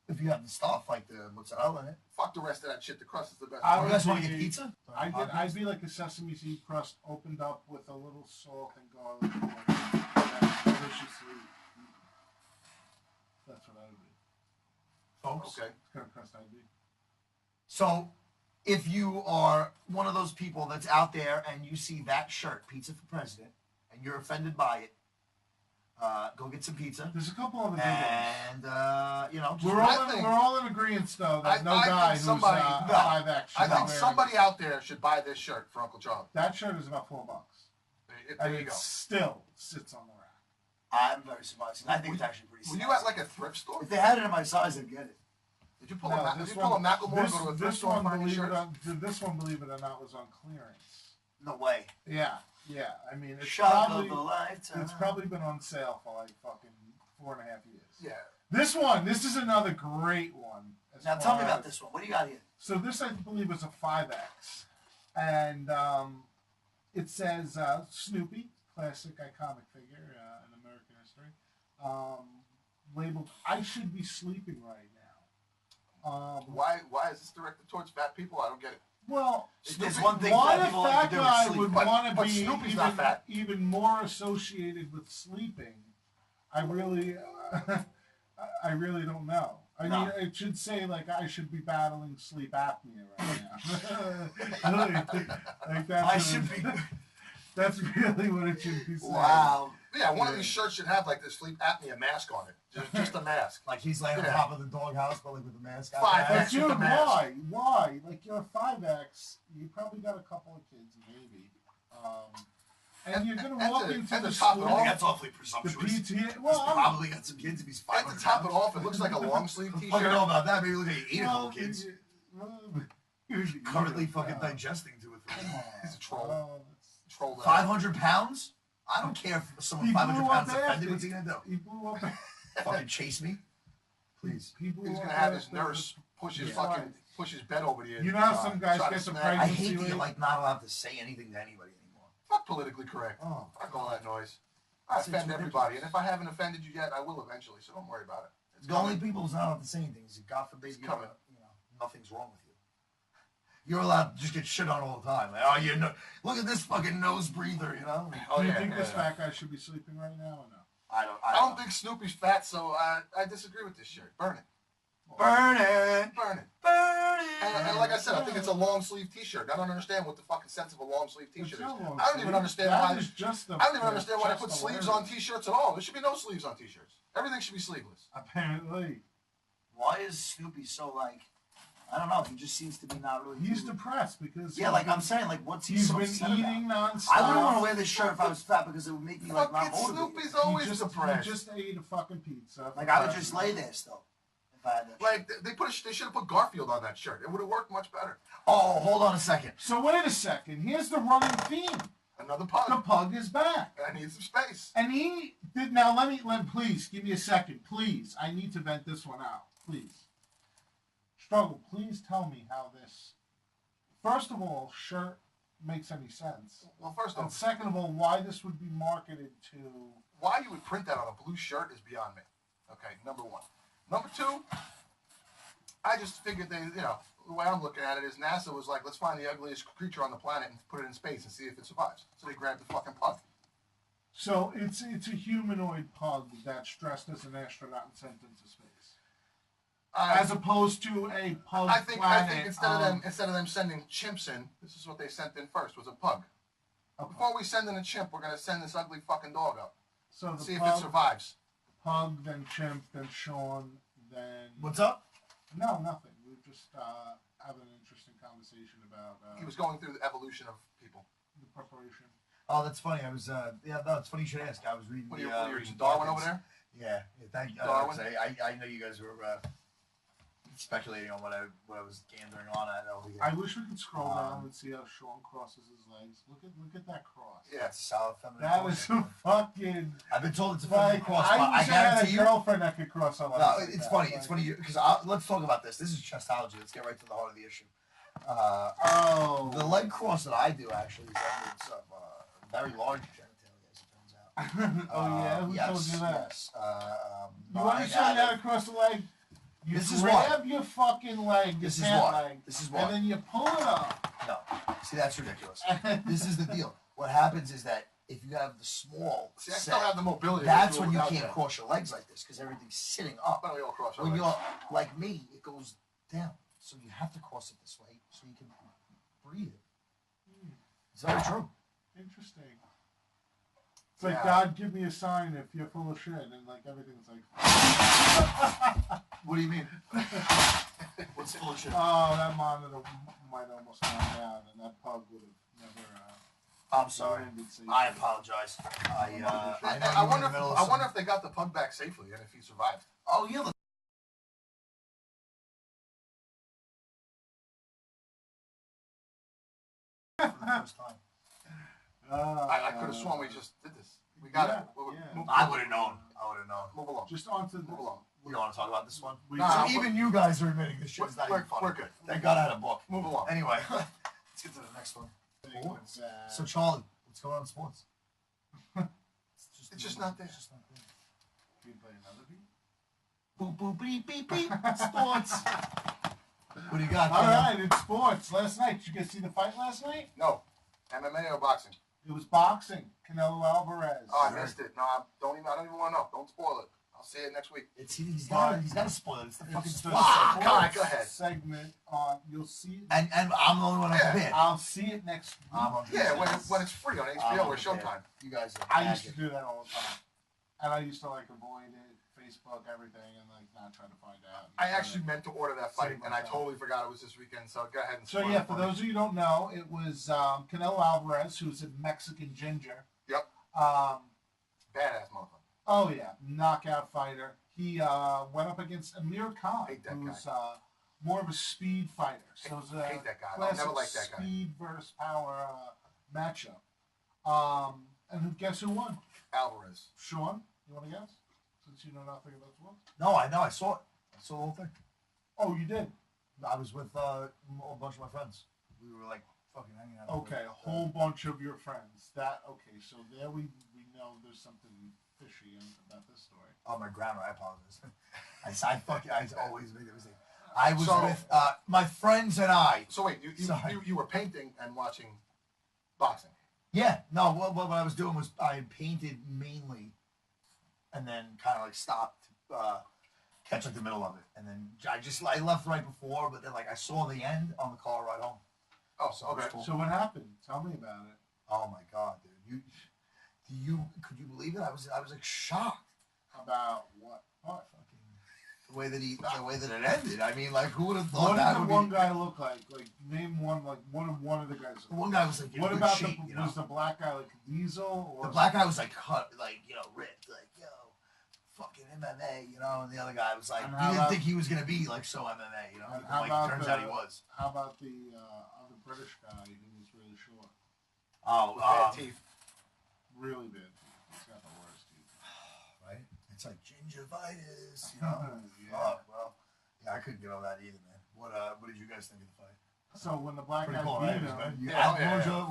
If you have the stuff like the mozzarella in it. Fuck the rest of that shit. The crust is the best. You guys want to get pizza? I'd be like a sesame seed crust opened up with a little salt and garlic. Deliciously. That's what I would be. Folks. Okay. What kind of crust I'd be. So, if you are one of those people that's out there and you see that shirt, Pizza for President, and you're offended by it, go get some pizza. There's a couple of good ones. We're all in agreement, though. That no guy who's 5X. I think somebody out there should buy this shirt for Uncle Charlie. That shirt is about $4. There you go. Still sits on the rack. I'm very surprised. I think it's actually pretty. Were you at like a thrift store? If they had it in my size, I'd get it. Did you pull a Macklemore and go to a thrift store and find these shirts? This one, believe it or not, was on clearance. No way. Yeah. I mean, it's probably been on sale for like fucking 4.5 years. Yeah. This is another great one. Now tell me about this one. What do you got here? So this, I believe, is a 5X. And it says Snoopy, classic iconic figure in American history, labeled, "I should be sleeping right now." Why is this directed towards fat people? I don't get it. Well, there's one thing why that a people like fat to do is guy sleep. would But want to be Snoopy's not fat. even more associated with sleeping, I really don't know. I mean, it should say like I should be battling sleep apnea right now. That's really what it should be saying. Wow. Yeah, one of these shirts should have like this sleep apnea mask on it. Just a mask. Like he's laying on top of the doghouse, but like with the mask. 5X with the mask. Why? Like you're a 5X, you probably got a couple of kids, maybe. And you're gonna walk into the school. I think that's awfully presumptuous. The PTA. He's probably got some kids if he's 500 And to top it off, it looks like a long sleeve t-shirt. I don't know about that. Maybe look like he ate a couple kids. Currently fucking digesting to it. He's a troll. Troll. 500 pounds? I don't care if someone 500 pounds offended. What's he gonna do? He blew up. Fucking chase me? Please. People He's gonna have his nurse push his push his bed over the edge. You know how some guys get the pregnancy I hate that rate? you're like not allowed to say anything to anybody anymore. Fuck politically correct. Oh, fuck all that noise. I offend everybody, and if I haven't offended you yet, I will eventually. So don't worry about it. It's the only people who's not allowed to say anything is God forbid you know, nothing's wrong with you. You're allowed to just get shit on all the time. Like, oh, you know, look at this fucking nose breather, you know? Do you think this fat guy should be sleeping right now or no? I don't think Snoopy's fat, so I disagree with this shirt. Burn it. Burn it. Burn it. Burn it. And like I said, I think it's a long sleeve T-shirt. I don't understand what the fucking sense of a long sleeve T-shirt is. I don't even understand why. I don't even understand why they put sleeves on T-shirts at all. There should be no sleeves on T-shirts. Everything should be sleeveless. Apparently. Why is Snoopy so like? I don't know. He just seems to be not really. He's depressed because like I'm saying, like what's he he's so been upset eating about? nonstop. I wouldn't want to wear this shirt if I was fat because it would make me like not motivated. Snoopy's always depressed. He just ate a fucking pizza. Like I would just lay there still. If I had that like they should have put Garfield on that shirt. It would have worked much better. Oh, hold on a second. So wait a second. Here's the running theme. Another pug. The pug is back. I need some space. And he did. Now let me please give me a second, please. I need to vent this one out, please. Struggle, please tell me how this, first of all, shirt makes any sense. Well, first of all, second of all, why this would be marketed to... Why you would print that on a blue shirt is beyond me. Okay, number one. Number two, I just figured they, you know, the way I'm looking at it is NASA was like, let's find the ugliest creature on the planet and put it in space and see if it survives. So they grabbed the fucking pug. So it's a humanoid pug that's dressed as an astronaut and sent into space. As opposed to a pug I think planet. instead of them sending chimps in, this is what they sent in first, was a pug. Okay. Before we send in a chimp, we're going to send this ugly fucking dog up. So see if it survives. Pug, then chimp, then Sean, then... What's up? No, nothing. We were just having an interesting conversation about... he was going through the evolution of people. The preparation. Oh, that's funny. I was, it's funny you should ask. I was reading what are you reading Darwin over there? Yeah, thank you. Darwin? I know you guys were speculating on what I was gandering on at over here. I wish we could scroll down and see how Sean crosses his legs. Look at that cross. Yeah, it's a solid feminine. That is a fucking... I've been told it's a feminine cross, but I guarantee you... had a girlfriend that could cross her legs. No, it's funny. It's funny because let's talk about this. This is Chestology. Let's get right to the heart of the issue. The leg cross that I do actually is evidence of very large genitalia, as it turns out. Oh yeah, who told you that? Yes. You want to show me how to cross the leg? You grab your fucking leg, your pant leg, this is why. And then you pull it up. No, see that's ridiculous. This is the deal. What happens is that if you have the small I still have the mobility. That's when you can't cross your legs like this because everything's sitting up. Why don't we all cross our when legs? you're like me, it goes down. So you have to cross it this way so you can breathe it. It's very true. Interesting. It's like, God, give me a sign if you're full of shit, and like everything's like... What do you mean? What's full of shit? Oh, that monitor might almost gone down, and that pug would have never... I'm sorry. I apologize. I wonder if they got the pug back safely, and if he survived. Oh, yeah. For the first time. I could have sworn we just did this. We got it. I would have known. Move along. Just on to move along. We don't want to talk about this one. No, even you guys are admitting this shit is not even funny. We're good. Thank God I had a book. Move along. Anyway, let's get to the next one. So Charlie, what's going on in sports? It's just not there. Can you play another beat? Boop boop beep beep beep. Sports. What do you got? All right, it's sports. Last night, did you guys see the fight last night? No. MMA or boxing? It was boxing. Canelo Alvarez. Oh, I missed it. No, I don't even want to know. Don't spoil it. I'll see it next week. He's got to spoil it. It's the fucking sports go ahead. Segment on. You'll see it. And I'm the only one that's been. I'll see it next week. Yeah, when it's free on HBO or Showtime. You guys. I used to do that all the time, and I used to like avoid it, Facebook, everything, and like not try to find out. I actually meant to order that fight, and I totally forgot it was this weekend. So go ahead and. So yeah, for those of you who don't know, it was Canelo Alvarez, who's a Mexican ginger. Yep. Badass motherfucker. Oh yeah, knockout fighter. He went up against Amir Khan, who's more of a speed fighter. So it's a hate that guy. I never liked that guy. Speed versus power matchup. And guess who won? Alvarez. Sean, you want to guess? Since you know nothing about sports. No, I know. I saw it. saw the whole thing. Oh, you did? I was with a bunch of my friends. We were like fucking hanging out. Okay, a whole bunch of your friends. Okay, so there we know there's something fishy about this story. Oh, my grammar, I apologize. I always make that mistake. I was with my friends and I. So wait, you were painting and watching boxing? Yeah, no, what I was doing was I painted mainly and then kind of like stopped catch like the middle of it. And then I left right before, but then like I saw the end on the car ride home. Oh, so okay. Cool. So what happened? Tell me about it. Oh my God, dude! Could you believe it? I was like shocked. About what? The way that it ended. I mean, like who would have thought what that? What did the one guy look like? Like name one. Like one of the guys. The one guy was like. What about was the black guy like Diesel? Or the black guy was like cut, like ripped, like fucking MMA, and the other guy was like, he didn't think he was gonna be like so MMA, And turns out he was. How about the other British guy who was really short? Oh, bad teeth. Really bad teeth. He's got the worst teeth. Right? It's like gingivitis, Yeah. Well, I couldn't get over that either, man. What did you guys think of the fight? So when the black guy cool, beat right? him,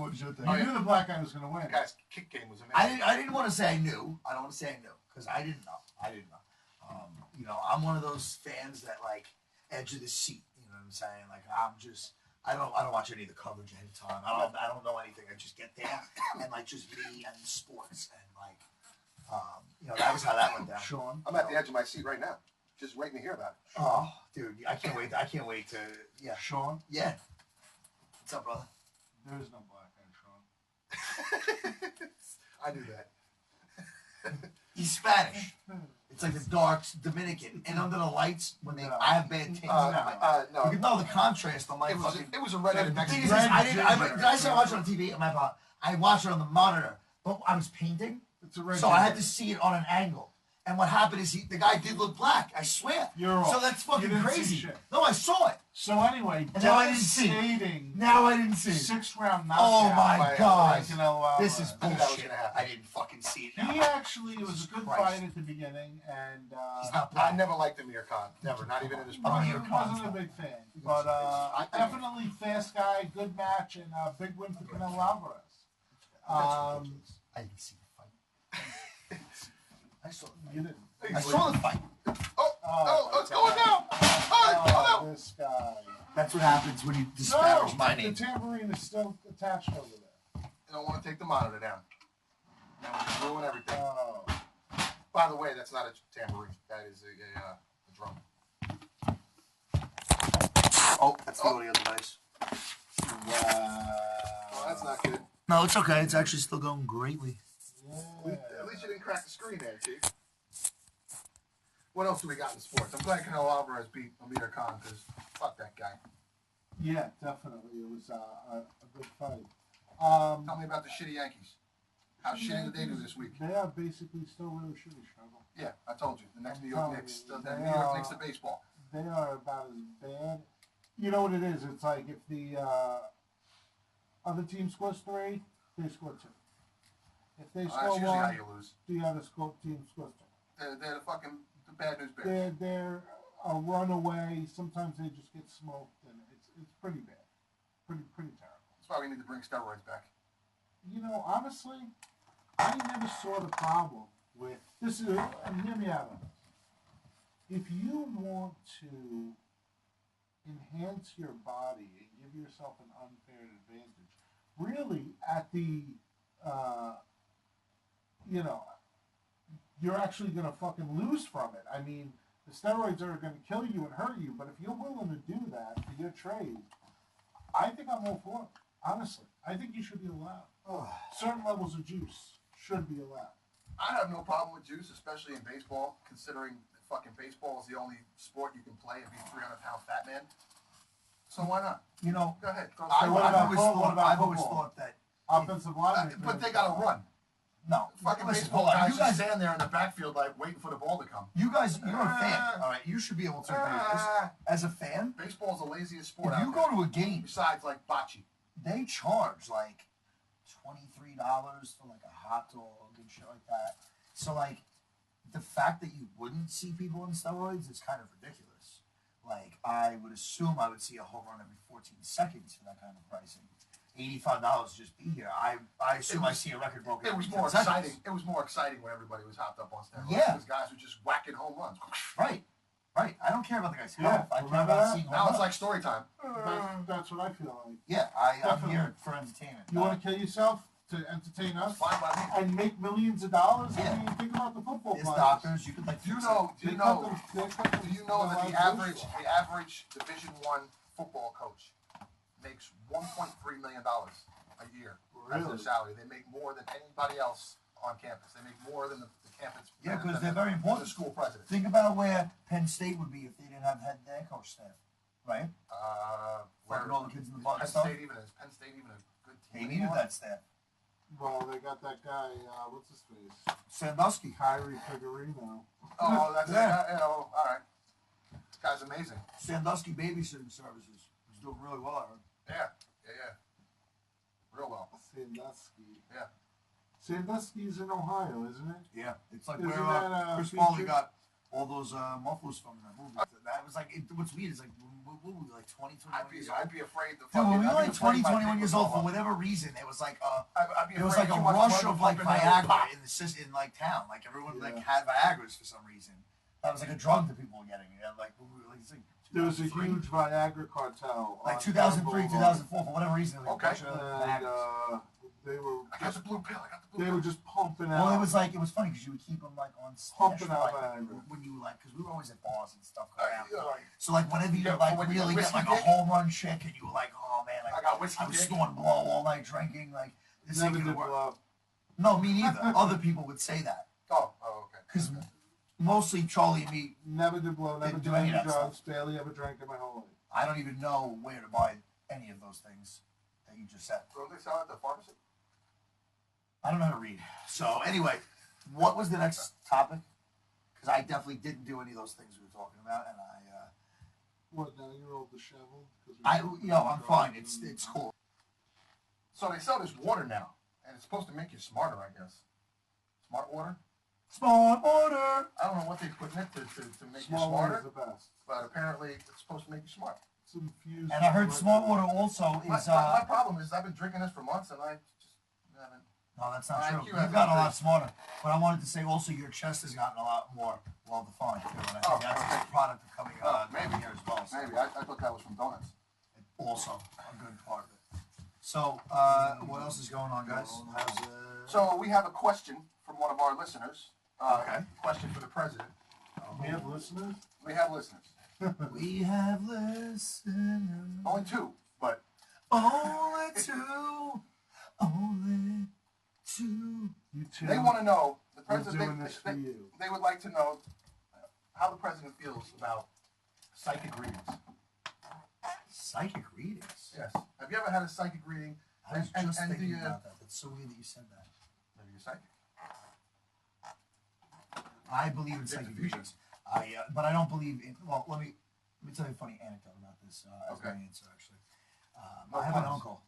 What was your thing? You knew the black guy was going to win. The guy's kick game was amazing. I didn't want to say I knew. I don't want to say I knew because I didn't know. I'm one of those fans that like edge of the seat. You know what I'm saying? Like I don't watch any of the coverage ahead of time. I don't know anything. I just get there and like just me and sports and like that was how that went down. Sean, I'm at the edge of my seat right now, just waiting to hear about it. Oh, dude, I can't wait. I can't wait to Sean. Yeah. What's up, brother? There is no black guy, Sean. I knew that. He's Spanish. It's like the dark Dominican, and under the lights when I have bad tints. No. You can know the contrast on my It was a redheaded Mexican. Did I say watch it on TV? I watched it on the monitor, but I was painting, so I had to see it on an angle. And what happened is the guy did look black. I swear. So that's fucking crazy. No, I saw it. So anyway, now I didn't see. 6-round knockout. Oh my God! This is bullshit. bullshit. I didn't fucking see it. He actually was a good fight at the beginning, and he's not black. I never liked Amir Khan. Never, not even in his prime. I wasn't a big fan, but definitely fast guy, good match, and a big win for Canelo Alvarez. I didn't see the fight. I saw the fight. Oh, it's going down. Oh, this guy. That's what happens when you disparage my name. The tambourine is still attached over there. I don't want to take the monitor down. Now we ruin everything. Oh. By the way, that's not a tambourine. That is a drum. Oh, that's the audio device. Wow. Oh, that's not good. No, it's okay. It's actually still going greatly. Yeah. At least you didn't crack the screen there, Chief. What else do we got in sports? I'm glad Canelo Alvarez beat Amir Khan because fuck that guy. Yeah, definitely. It was a good fight. Tell me about the shitty Yankees. How shitty did they do this week? They are basically still really shitty, Struggle. Yeah, I told you. The next New York Knicks. The New York Knicks of baseball. They are about as bad. You know what it is? It's like if the other team scores 3, they score 2. If they score 1, how you lose. The other team scores 2. They're the fucking bad news bears. They're a runaway. Sometimes they just get smoked, and it's pretty bad. Pretty terrible. That's why we need to bring steroids back. Honestly, I never saw the problem with this. And hear me out on this. If you want to enhance your body and give yourself an unfair advantage, really at the you're actually going to fucking lose from it. I mean, the steroids are going to kill you and hurt you, but if you're willing to do that for your trade, I think I'm all for it. Honestly, I think you should be allowed. Certain levels of juice should be allowed. I have no problem with juice, especially in baseball, considering fucking baseball is the only sport you can play and be a 300-pound fat man. So why not? Go ahead. I've always thought that offensive line, but they got to run. No, fucking baseball guys just stand there in the backfield like waiting for the ball to come. You're a fan, all right? You should be able to agree with this. As a fan, baseball is the laziest sport. If you go to a game, besides like bocce, they charge like $23 for like a hot dog and shit like that. So like, the fact that you wouldn't see people in steroids is kind of ridiculous. Like, I would assume I would see a home run every 14 seconds for that kind of pricing. $85 just be here. I assume I see a record broken. It was more exciting. It was more exciting when everybody was hopped up on steroids. Yeah. Because guys were just whacking home runs. Right. Right. I don't care about the guy's health. I care about seeing home Now runs. it's like story time. That's what I feel like. Yeah, I'm here for entertainment. You want to kill yourself to entertain us? Fine by me. And make millions of dollars? Yeah. I mean, think about the football There's players. doctors. You could like. Do you know that the average Division I football coach makes $1.3 million a year as their salary? They make more than anybody else on campus. They make more than the campus. Yeah, because they're very important. The school president. Think about where Penn State would be if they didn't have their coach staff, right? Where all the kids in the bottom stuff. Is Penn State even a good team? They needed that staff. Well, they got that guy, what's his face? Sandusky. Kyrie Figueroa. Oh, that's all right. This guy's amazing. Sandusky babysitting services. He's doing really well, I heard. Yeah. Real well. Sandusky. Yeah. Sandusky's in Ohio, isn't it? Yeah. It's like Isn't where that, Chris feature? Farley got all those mufflers from that movie. That was like, what's weird is like, what were we, like 20, 21 years old? I'd be afraid to Dude, when we were like 20, 21 21 years old, for whatever reason, it was like I'd be it was afraid like a too much rush blood of would like pump into Viagra in like town. Like everyone like had Viagra's for some reason. That was like a drug that people were getting. Yeah, like we were like, it's like There was a huge Viagra cartel. like 2003, 2004, for whatever reason. Like Okay. Viagra's. They were. I got the blue pill. They were just pumping out. Well, it was funny because you would keep them like on stash Pumping for, out like, Viagra. when you like, because we were always at bars and stuff going out. Yeah, right. So like whenever you Yeah, like when you really got get like a whiskey dick? home run chick and you were like, oh man, I got whiskey I was dick. snorting blow all night drinking, like this Never ain't did gonna work. blow. No, me neither. Other people would say that Oh, okay. because mostly Charlie and me, Never did blow. Never Didn't did do any any of that drugs. Barely ever drank in my whole life. I don't even know where to buy any of those things that you just said. Don't they sell at the pharmacy? I don't know how to read. So anyway, what was the next topic? Because I definitely didn't do any of those things we were talking about, and What, now you're all disheveled? I'm fine. It's cool. So they sell this water now, and it's supposed to make you smarter, I guess. Smart water? Smart water. I don't know what they put in it to make you Small water is smarter, the best. but apparently it's supposed to make you smart. It's infused. And I heard with smart water also is My problem is I've been drinking this for months, and I just haven't. No, that's not My true. IQ You've hasn't gotten a lot increased. smarter. But I wanted to say also your chest has gotten a lot more well defined too, and I think that's okay. a product of coming Maybe here as well. So Maybe I thought that was from donuts. also a good part of it. So what else is going on, guys? So we have a question from one of our listeners. Okay. Question for the president. We have listeners? We have listeners. We have listeners. Only two, but Only two. Only two. You two. they want to know the We're president. doing this for you. They would like to know how the president feels about psychic readings. Psychic readings. Yes. Have you ever had a psychic reading? I was just do thinking you, about that. That's so weird that you said that. Maybe you're psychic. I believe in psychic readings. But I don't believe in. Well, let me tell you a funny anecdote about this as my answer. Actually, I have an uncle.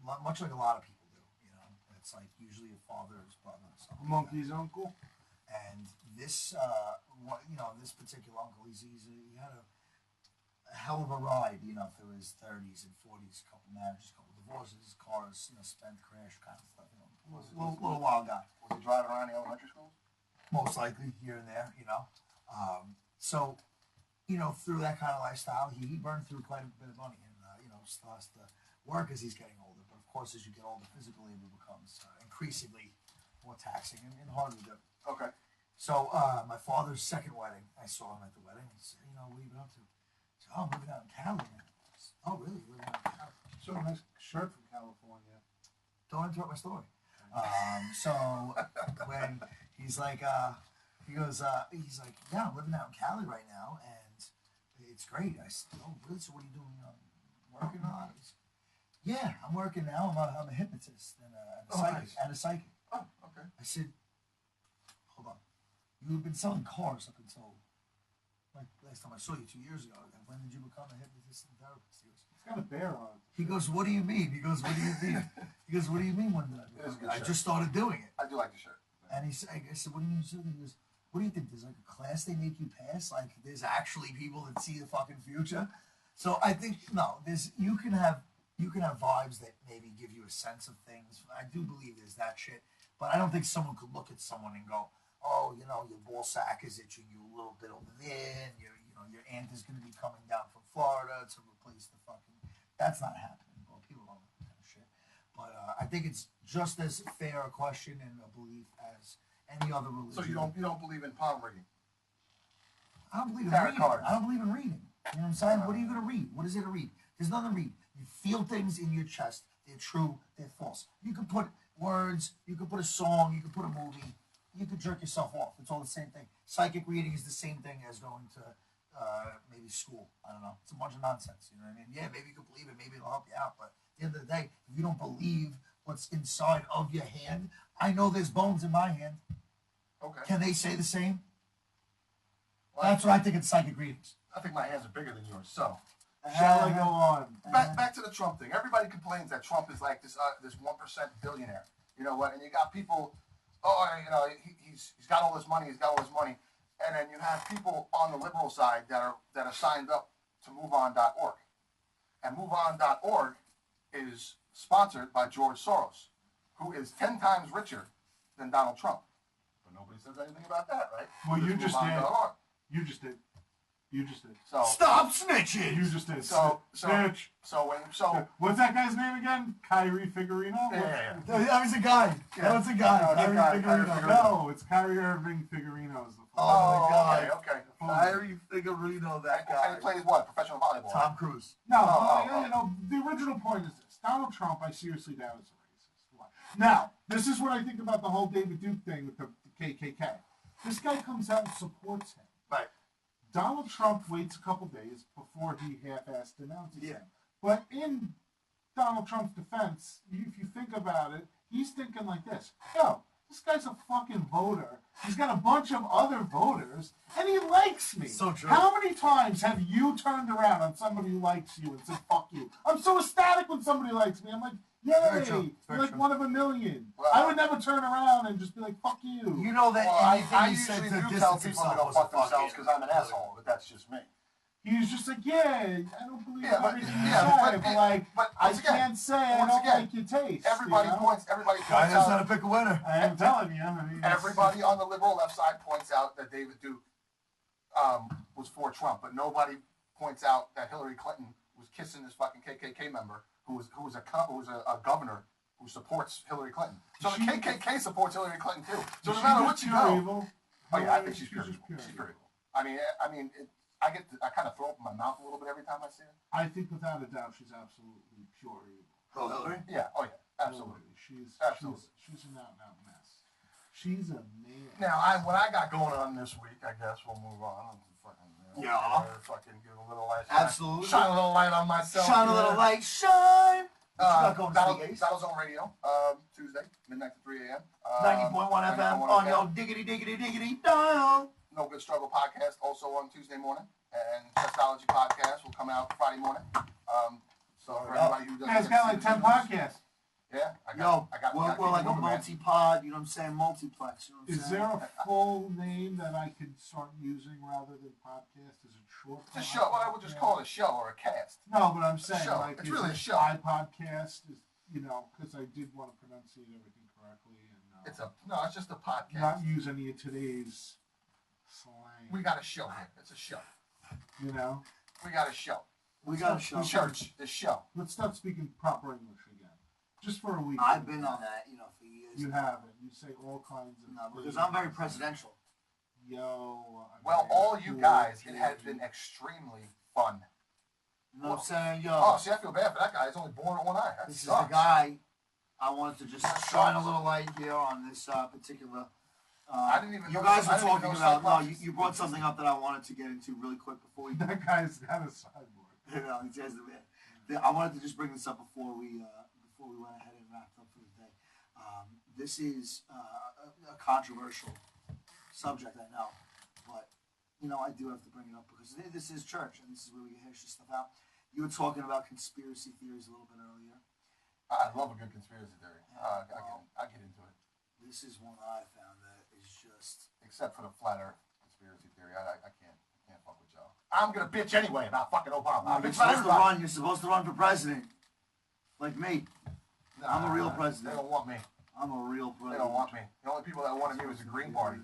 Much like a lot of people do. You know, it's like usually a father or his brother or something. Monkey's uncle? And this, this particular uncle, he had a hell of a ride, through his 30s and 40s, a couple marriages, a couple divorces, cars, spent, crash, kind of stuff. Little wild guy. Was he driving around the elementary schools? Most likely, here and there, So, through that kind of lifestyle, he burned through quite a bit of money, and still has to work as he's getting older. But of course, as you get older, physical labor becomes increasingly more taxing and harder to do. Okay. So my father's second wedding, I saw him at the wedding. I said, what have you been up to? He said, oh, I'm living out in Cali now. I said, oh, really? You're living out in Cali? So nice shirt from California. Don't interrupt my story. So when he's like, he's like, yeah, I'm living out in Cali right now, and it's great. I said, oh, really? So what are you doing? Working on? He said, yeah, I'm working now. I'm a hypnotist and a psychic. Nice. And a psychic. Oh, okay. I said, hold on. You've been selling cars up until like last time I saw you 2 years ago. When did you become a hypnotist and therapist? He goes, He's got a bear on. He goes, what do you mean? He goes, what do you mean? He goes, what do you mean when did I become? I just started doing it. I do like the shirt. And I said, what do you mean? He goes, what do you think? There's like a class they make you pass? Like there's actually people that see the fucking future. So I think no, you can have vibes that maybe give you a sense of things. I do believe there's that shit, but I don't think someone could look at someone and go, oh, you know, your ball sack is itching you a little bit over there, and your aunt is going to be coming down from Florida to replace the fucking. That's not happening. Well, people don't know that kind of shit. But I think it's just as fair a question and a belief as any other religion. So you don't believe in palm reading? I don't believe in Tarot reading. cards. I don't believe in reading. You know what I'm saying? What are you going to read? What is it to read? There's nothing to read. You feel things in your chest. They're true. They're false. You can put words. You can put a song. You can put a movie. You can jerk yourself off. It's all the same thing. Psychic reading is the same thing as going to maybe school. I don't know. It's a bunch of nonsense. You know what I mean? Yeah, maybe you can believe it. Maybe it'll help you out. But at the end of the day, if you don't believe what's inside of your hand, I know there's bones in my hand. Okay. Can they say the same? Well, that's what I think in psychic readings. I think my hands are bigger than yours. So, shall I go on? Back to the Trump thing. Everybody complains that Trump is like this 1% billionaire. You know what? And you got people. Oh, you know, he's got all this money. He's got all this money, and then you have people on the liberal side that are signed up to MoveOn.org, and MoveOn.org is sponsored by George Soros, who is 10 times richer than Donald Trump. But nobody says anything about that, right? Well, you just did. MoveOn.org. You just did. You just did. So stop snitching. You just did. So Snitch. What's that guy's name again? Kyrie Figurino? Yeah. That was a guy. Yeah. That was a guy. Kyrie Kyrie Figurino. Figurino. No, it's Kyrie Irving Figurino. Is the Oh, my God. Okay. Kyrie Figurino, that guy. And he plays what? Professional volleyball. Tom Cruise. No, you know, the original point is this. Donald Trump, I seriously doubt is a racist. Why? Now, this is what I think about the whole David Duke thing with the KKK. This guy comes out and supports him. Right. Donald Trump waits a couple days before he half-assed denounces him. But in Donald Trump's defense, if you think about it, he's thinking like this. Yo, this guy's a fucking voter. He's got a bunch of other voters, and he likes me. So true. How many times have you turned around on somebody who likes you and said, fuck you? I'm so ecstatic when somebody likes me. I'm like, yay, you're like one of a million. Well, I would never turn around and just be like, fuck you. You know that I he said usually to do tell distance people to himself go was a fuck themselves fucking- because I'm an asshole, but that's just me. He was just like, yeah, I don't believe everything you yeah, say, but like, but I once again, can't say I don't like your taste. Everybody you know? points Guy out. knows how to pick a winner. I am telling you. I mean, Everybody on the liberal left side points out that David Duke was for Trump, but nobody points out that Hillary Clinton was kissing this fucking KKK member who was a governor who supports Hillary Clinton. So the KKK supports Hillary Clinton too. So no matter what you go, evil? oh yeah, I think she's pure just evil. pure She's pure evil. evil. I mean, I kind of throw up my mouth a little bit every time I see her. I think without a doubt she's absolutely pure evil. Oh, Hillary? Yeah. Oh yeah. Absolutely. She's an out mess. She's a man. Now, what I got going on this week, I guess we'll move on. Fucking give a little light. Absolutely. Shine a little light on myself. Shine a little light. Shine. Battle Zone Radio, Tuesday, midnight to 3 a.m. 90.1 FM on your diggity dial. No Good Struggle podcast, also on Tuesday morning. And Chestology podcast will come out Friday morning. So for everybody who doesn't It's got like 10 podcasts. Yeah, we're like a multi-pod, you know what I'm saying? Multiplex, you know what I'm saying? Is there a full name that I could start using rather than podcast? Is it short? It's a show. Well, I would just call it a show or a cast. No, but I'm saying, show. like, It's really a show. iPodcast is, you know, because I did want to pronunciate everything correctly and it's just a podcast. Not use any of today's slang. We got a show here. It's a show. You know, we got a show. We got a show. Church. The show. Let's start speaking proper English again. Just for a week. I've been on that, you know, for years. You haven't. You say all kinds of. No, because I'm very presidential. Yo. Well, all you guys, it has been extremely fun. You know what I'm saying? Yo. Oh, see, I feel bad for that guy. He's only born at one eye. This is the guy I wanted to just shine a little light here on this particular. I didn't even. You guys were talking about. No, you brought something up that I wanted to get into really quick before we. That guy's got a sideboard. You know, he says I wanted to just bring this up before we went ahead and wrapped up for the day. This is a controversial subject, I know, but you know I do have to bring it up because this is church and this is where we hash this stuff out. You were talking about conspiracy theories a little bit earlier. I love a good conspiracy theory. I get into it. This is one I found that is just... Except for the flat Earth conspiracy theory, I can't fuck with y'all. I'm gonna bitch anyway about fucking Obama. You're supposed to run for president, like me. I'm a real president. They don't want me. I'm a real president. They don't want me. The only people that wanted me was the Green Party.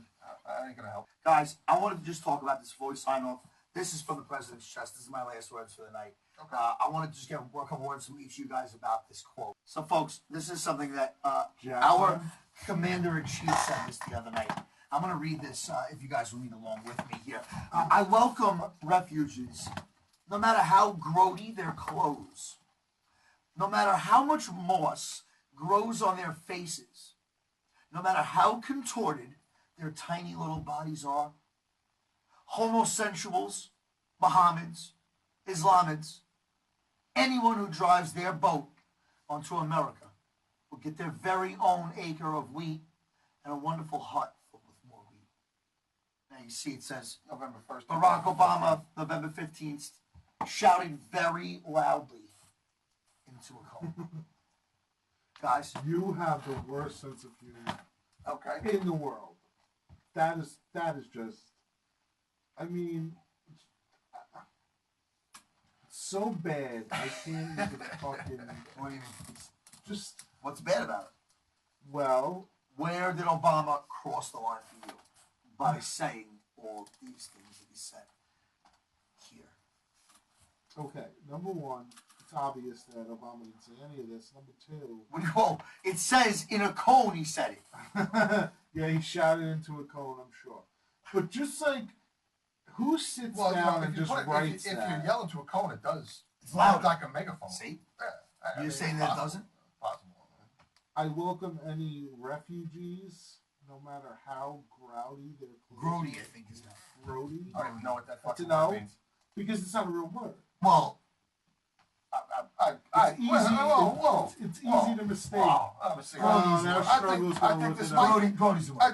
I ain't gonna help. Guys, I wanted to just talk about this before we sign off. This is from the president's chest. This is my last words for the night. Okay. I wanted to just get a couple words from each of you guys about this quote. So, folks, this is something that our commander-in-chief said this the other night. I'm going to read this if you guys will read along with me here. I welcome refugees, no matter how grody their clothes, no matter how much moss grows on their faces, no matter how contorted their tiny little bodies are. Homosexuals, Mohammeds, Islamids, anyone who drives their boat onto America will get their very own acre of wheat and a wonderful hut filled with more wheat. Now you see it says November 1st. Barack Obama, November 15th, shouted very loudly into a cone. Guys, you have the worst sense of humor in the world. That is just, I mean, it's so bad. I can't even fucking. What do you mean? Just what's bad about it? Well, where did Obama cross the line for you by saying all these things that he said here? Okay, number one, it's obvious that Obama didn't say any of this. Number two, well, it says in a cone he said it. Yeah, he shouted into a cone, I'm sure. But just like, who sits down and just writes that? If you yell into a cone, it does. It's loud. Like a megaphone. See? Yeah, You're saying that doesn't? Possible. I welcome any refugees, no matter how grouty their clothes. Grody, I think is that. Grody? I don't even know what that fucking word means. Because it's not a real word. Well, it's easy to mistake. I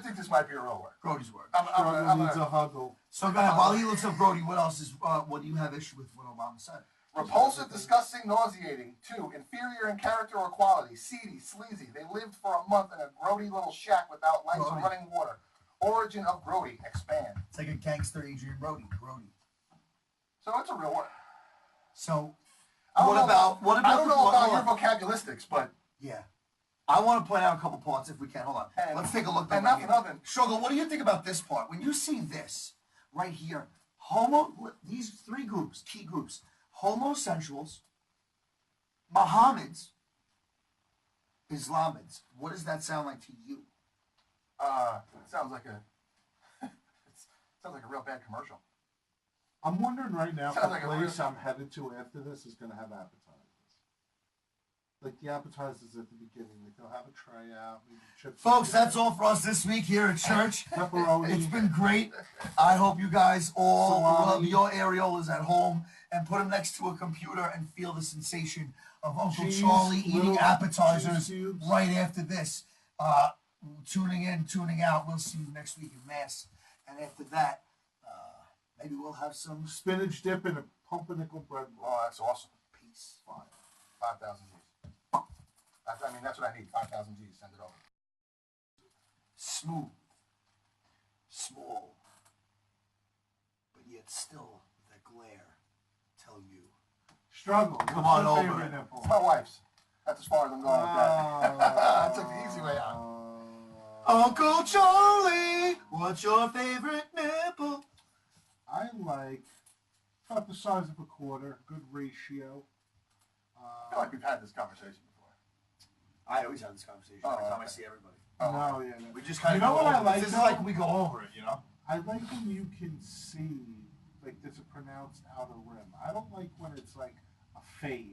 think this might be a real word. Brody's word. Struggle needs a huggle. So, guys, while he looks up Brody, what else is? What do you have issue with what Obama said? Repulsive, disgusting, nauseating. 2, inferior in character or quality. Seedy, sleazy. They lived for a month in a grody little shack without lights or running water. Origin of grody. Expand. It's like a gangster Adrian Brody. Grody. So it's a real word. So, what about I don't know about your vocabularistics, but yeah. I want to point out a couple parts if we can. Hold on. Let's take a look. And nothing. Struggle, what do you think about this part? When you see this right here, these three groups, key groups, homosexuals, Mohammeds, Islamids. What does that sound like to you? It sounds like a real bad commercial. I'm wondering right now if Sounds the like a place real- I'm headed to after this is going to have appetizers. Like the appetizers at the beginning. Like they'll have a tray out. Maybe chips. Folks, that's all for us this week here at church. Pepperoni. It's been great. I hope you guys all Salami. rub your areolas at home and put them next to a computer and feel the sensation of Uncle Charlie eating appetizers right after this. Tuning in, tuning out. We'll see you next week in Mass. And after that, maybe we'll have some spinach dip and a pumpernickel bread roll. Oh, that's awesome. Peace. 5,000 G's. That's what I need. 5,000 G's. Send it over. Smooth, small, but yet still with a glare. Tell you. Struggle. Come on over. It's my wife's. That's as far as I'm going with that. I took the easy way out. Uncle Charlie, what's your favorite nipple? I like about the size of a quarter. Good ratio. I feel like we've had this conversation before. I always have this conversation every time I see everybody. No, yeah. No. We just kind of You know what I like? This is like we go over it, you know? I like when you can see, like, there's a pronounced outer rim. I don't like when it's like a fade.